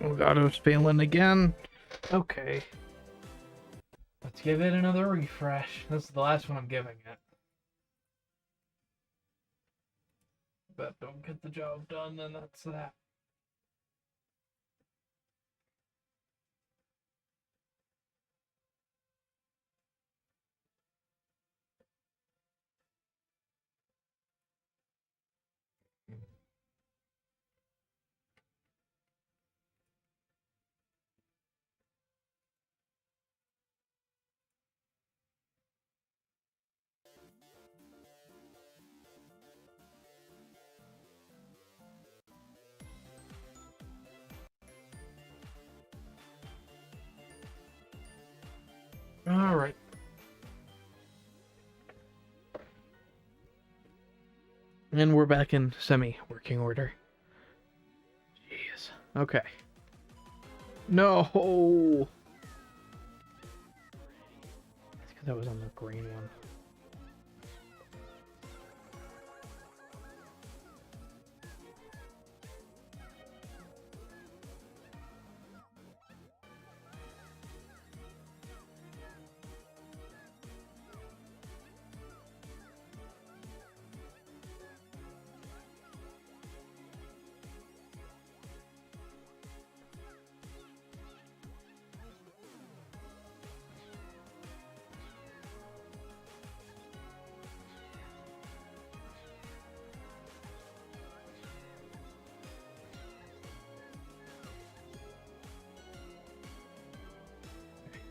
Oh god, I'm failing again. Okay. Let's give it another refresh. This is the last one I'm giving it. But don't get the job done, then that's that. Alright. And we're back in semi-working order. Jeez. Okay. No! That was on the green one.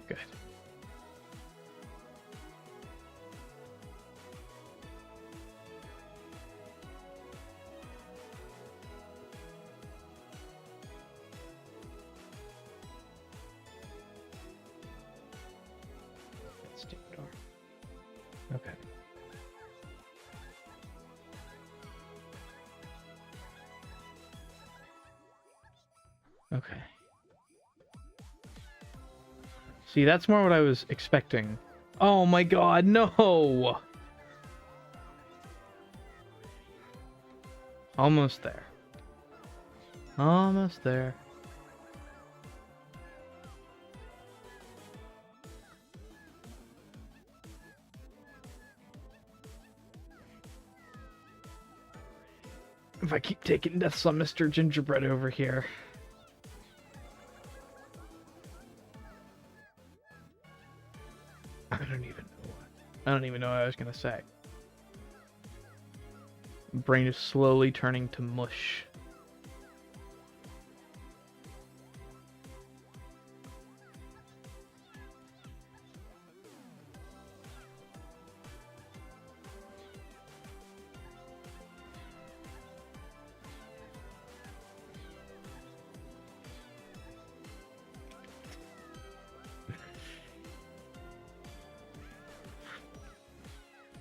Good. Stupid door. Okay. Okay. See, that's more what I was expecting. Oh my god, no! Almost there. Almost there. If I keep taking deaths on Mr. Gingerbread over here. I don't even know what I was gonna say. Brain is slowly turning to mush.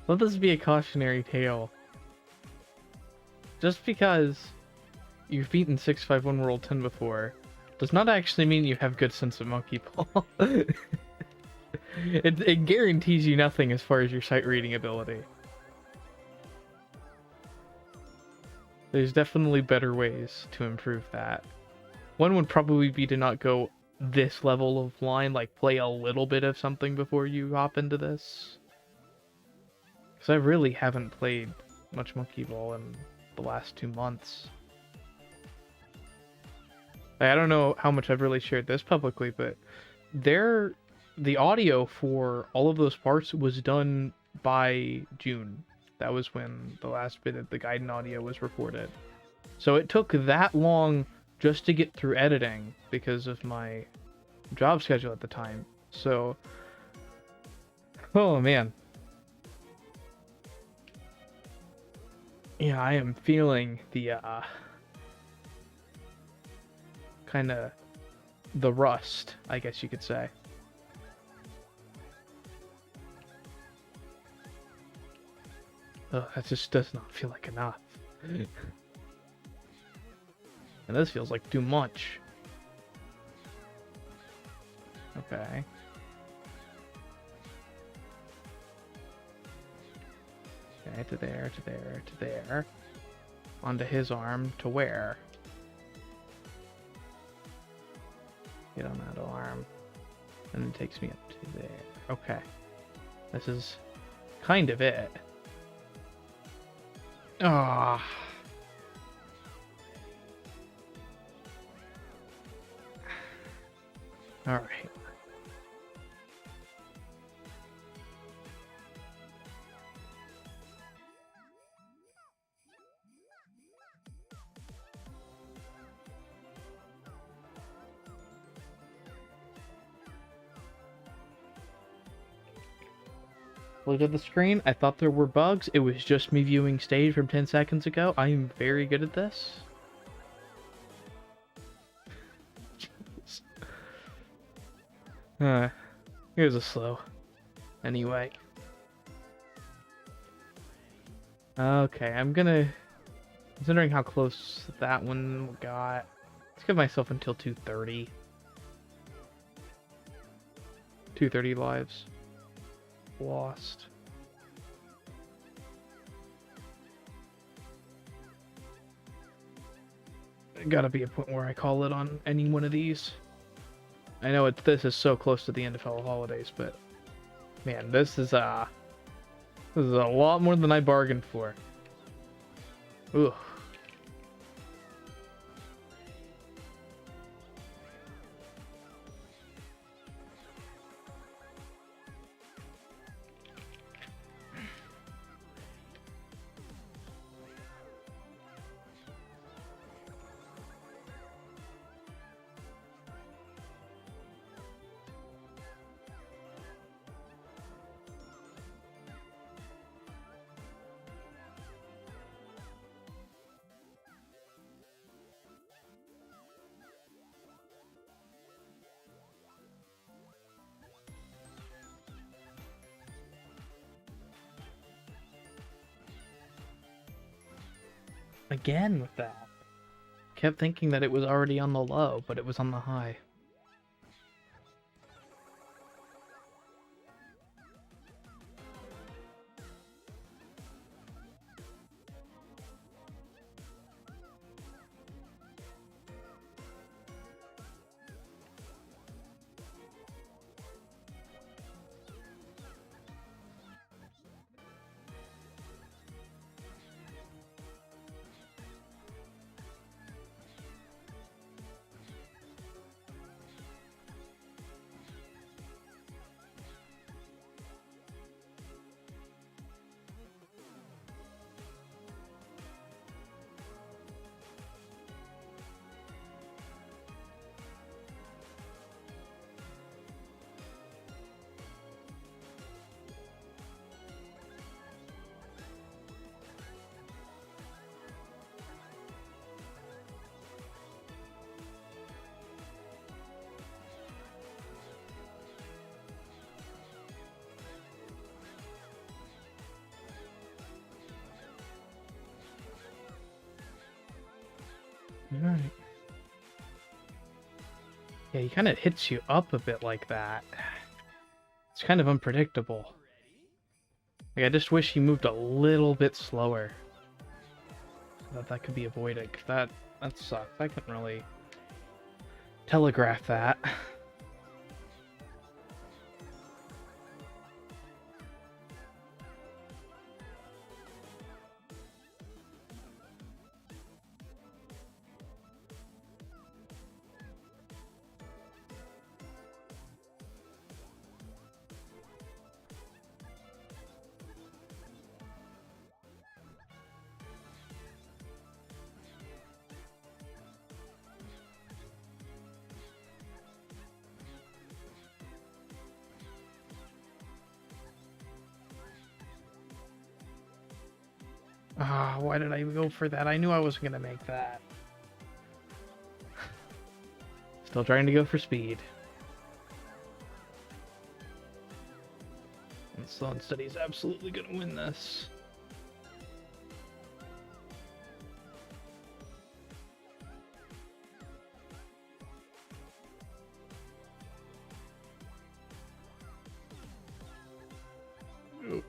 Let this be a cautionary tale. Just because you've beaten 651 World 10 before does not actually mean you have good sense of monkey ball. It guarantees you nothing as far as your sight reading ability. There's definitely better ways to improve that. One would probably be to not go this level of line, like play a little bit of something before you hop into this. Because I really haven't played much Monkey Ball in the last 2 months. I don't know how much I've really shared this publicly, but the audio for all of those parts was done by June. That was when the last bit of the Gaiden audio was recorded. So it took that long just to get through editing because of my job schedule at the time. So, oh man. Yeah, I am feeling the kind of the rust, I guess you could say. Ugh, that just does not feel like enough. And this feels like too much. Okay. Okay, to there, to there, to there. Onto his arm, to where? Get on that arm. And it takes me up to there. Okay. This is kind of it. Ah. All right. Looked at the screen, I thought there were bugs. It was just me viewing stage from 10 seconds ago. I am very good at this. Here's a slow. Anyway. Okay, I'm gonna... Considering how close that one got, let's give myself until 2:30. 2:30 lives. lost. Gotta be a point where I call it on any one of these. I know this is so close to the NFL holidays, but man, this is a lot more than I bargained for. Ugh. Again with that. Kept thinking that it was already on the low, but it was on the high. Alright. Yeah, he kind of hits you up a bit like that. It's kind of unpredictable. Like, I just wish he moved a little bit slower. So that could be avoided, 'cause that sucks. I couldn't really telegraph that. Ah, why did I go for that? I knew I wasn't gonna make that. Still trying to go for speed. And Slow and Steady's absolutely gonna win this. Ooh.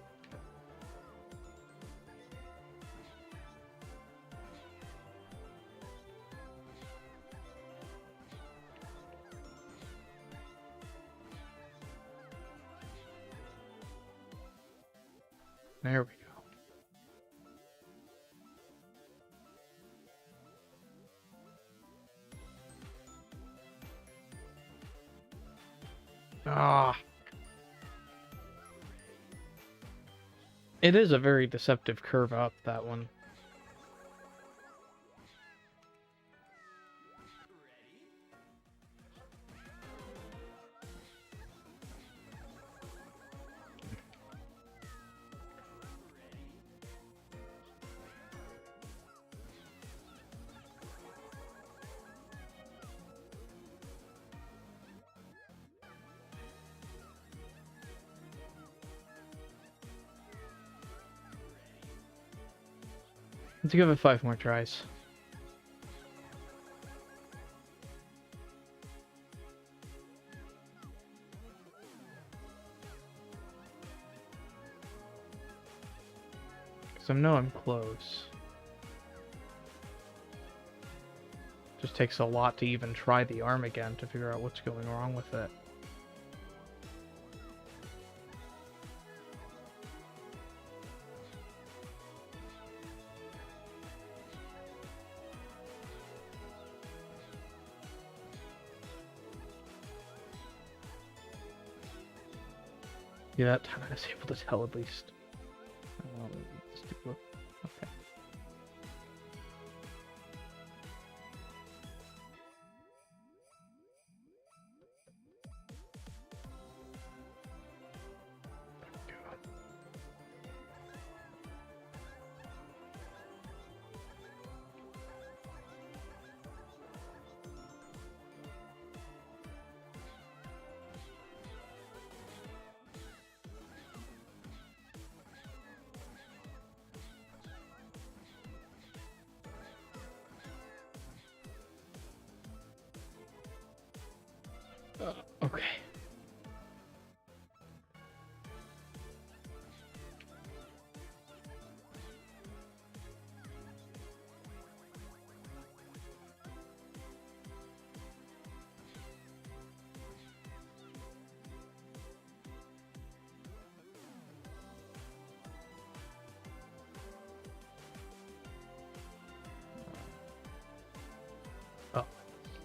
There we go. Ah. It is a very deceptive curve up, that one. Let's give it 5 more tries. Because I know I'm close. Just takes a lot to even try the arm again to figure out what's going wrong with it. Yeah, that time I was able to tell at least. Okay. Okay. Oh,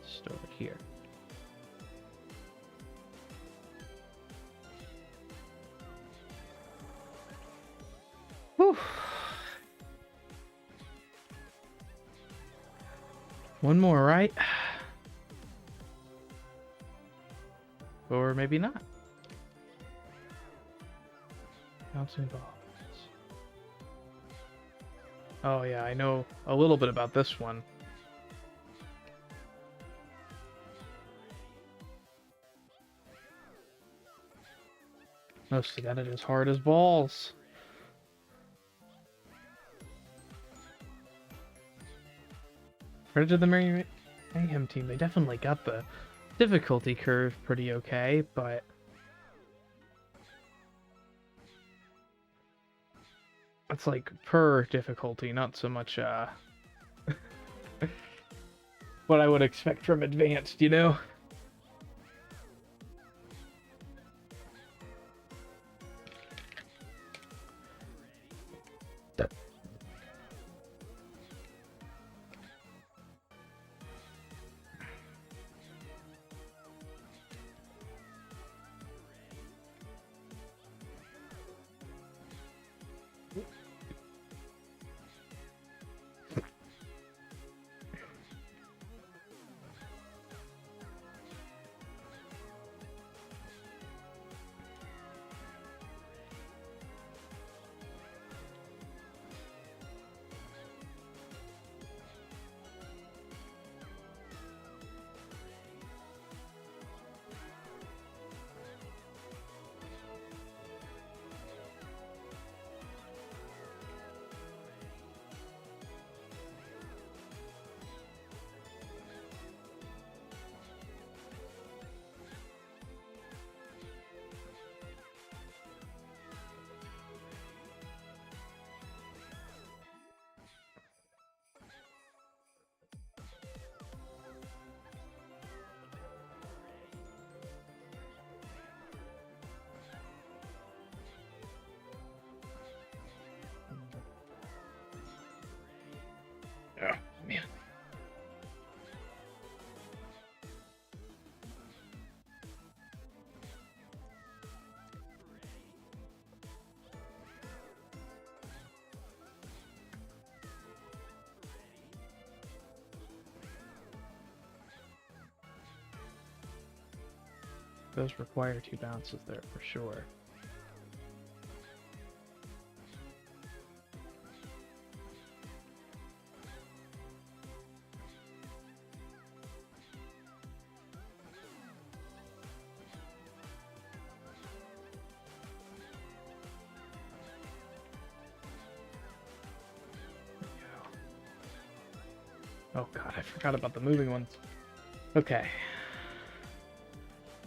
just over here. Whew. One more, right? Or maybe not. Bouncing balls. Oh yeah, I know a little bit about this one. Mostly got it as hard as balls. Credit to the Mayhem team. They definitely got the difficulty curve pretty okay, but it's like per difficulty, not so much what I would expect from advanced, you know? Oh, man. Those require 2 bounces there for sure. Oh god, I forgot about the moving ones. Okay.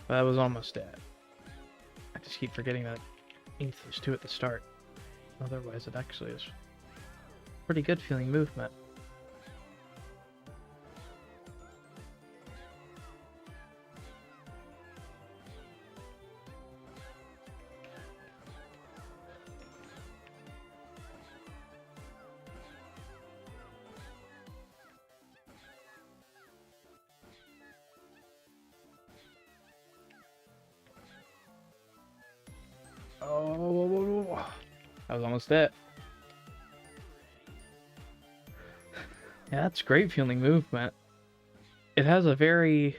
That was almost it. I just keep forgetting that there's 2 at the start. Otherwise it actually is Pretty good feeling movement. Oh, that was almost it. Yeah, that's great feeling movement. It has a very...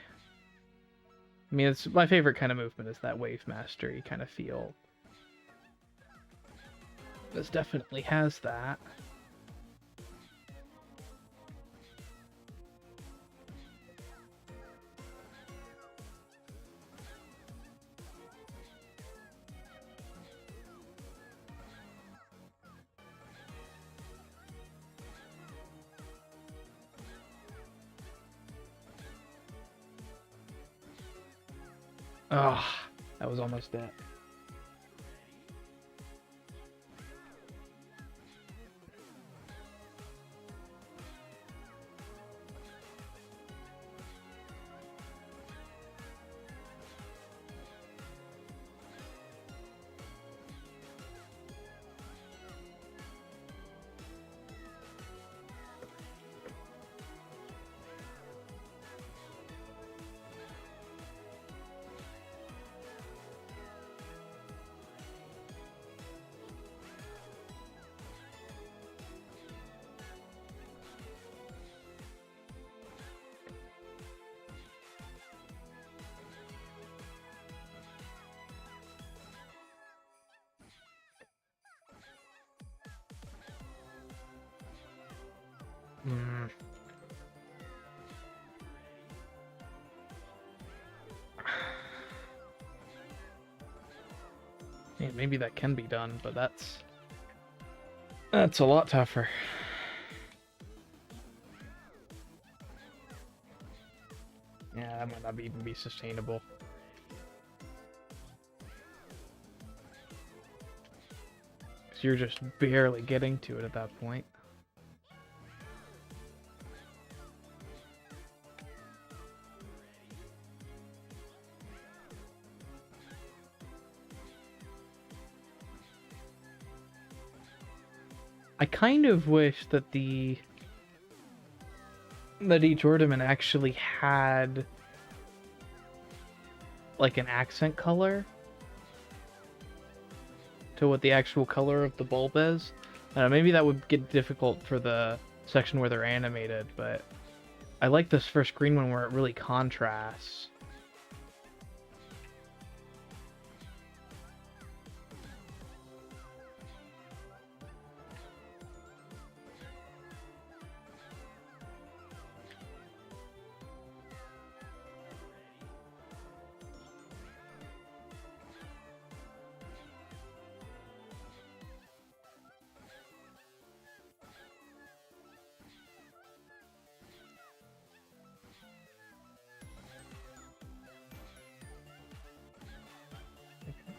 I mean, it's my favorite kind of movement is that wave mastery kind of feel. This definitely has that. Oh, that was almost it. Hmm. Yeah, maybe that can be done, but that's a lot tougher. Yeah, that might not even be sustainable. Because you're just barely getting to it at that point. I kind of wish that each ornament actually had like an accent color to what the actual color of the bulb is. Maybe that would get difficult for the section where they're animated, but I like this first green one where it really contrasts.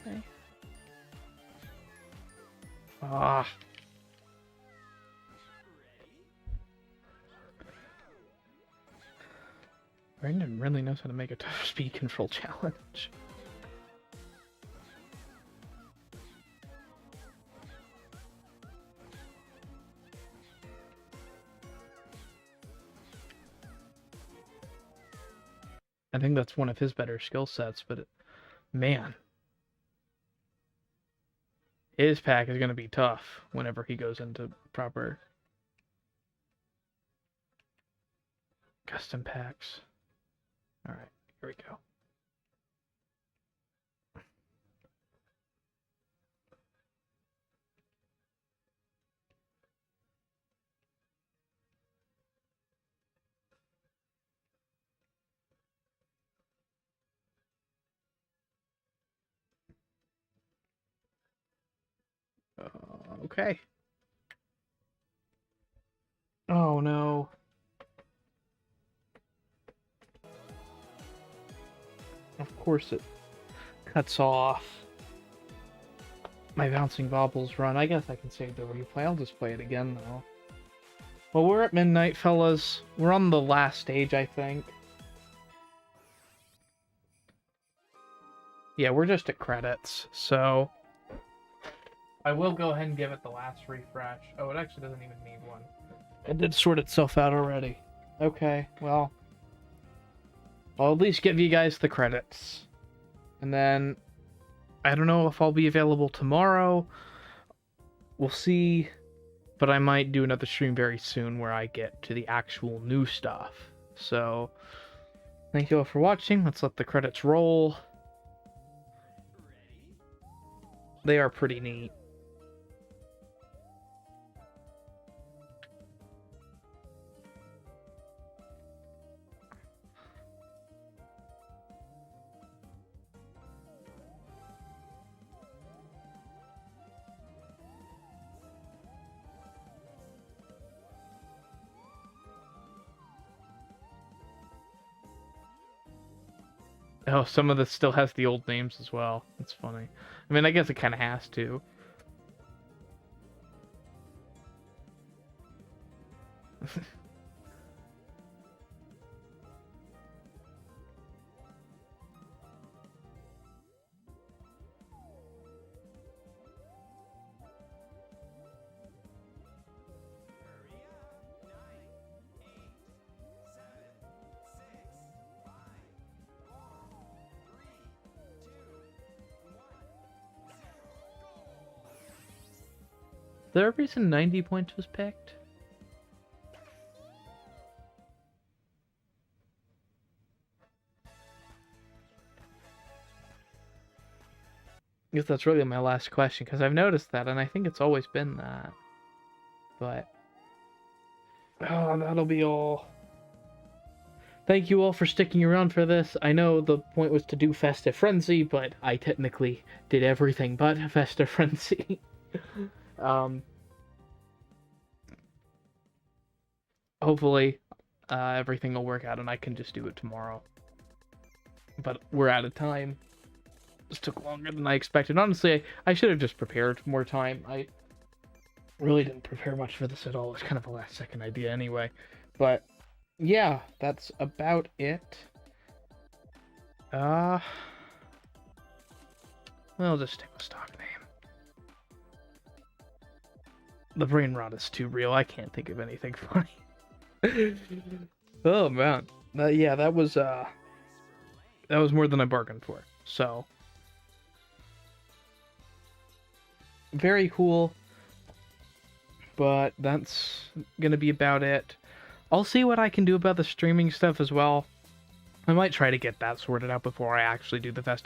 Okay. Ah. Brandon really knows how to make a tough speed control challenge. I think that's one of his better skill sets, but man, his pack is going to be tough whenever he goes into proper custom packs. All right, here we go. Okay. Oh no. Of course it cuts off my bouncing baubles run. I guess I can save the replay. I'll just play it again though. Well, we're at midnight, fellas. We're on the last stage, I think. Yeah, we're just at credits, so I will go ahead and give it the last refresh. Oh, it actually doesn't even need one. It did sort itself out already. Okay, well, I'll at least give you guys the credits. And then, I don't know if I'll be available tomorrow. We'll see. But I might do another stream very soon where I get to the actual new stuff. So, thank you all for watching. Let's let the credits roll. They are pretty neat. Oh, some of this still has the old names as well. That's funny. I mean, I guess it kind of has to. Is there a reason 90 points was picked? I guess that's really my last question, because I've noticed that, and I think it's always been that. But, oh, that'll be all. Thank you all for sticking around for this. I know the point was to do Festive Frenzy, but I technically did everything but Festive Frenzy. Hopefully, everything will work out and I can just do it tomorrow. But we're out of time. This took longer than I expected. Honestly, I should have just prepared more time. I really didn't prepare much for this at all. It was kind of a last-second idea anyway. But, yeah, that's about it. I'll just stick with stock name. The brain rot is too real. I can't think of anything funny. Oh, man. Yeah, that was more than I bargained for. So, very cool. But that's gonna be about it. I'll see what I can do about the streaming stuff as well. I might try to get that sorted out before I actually do the Festive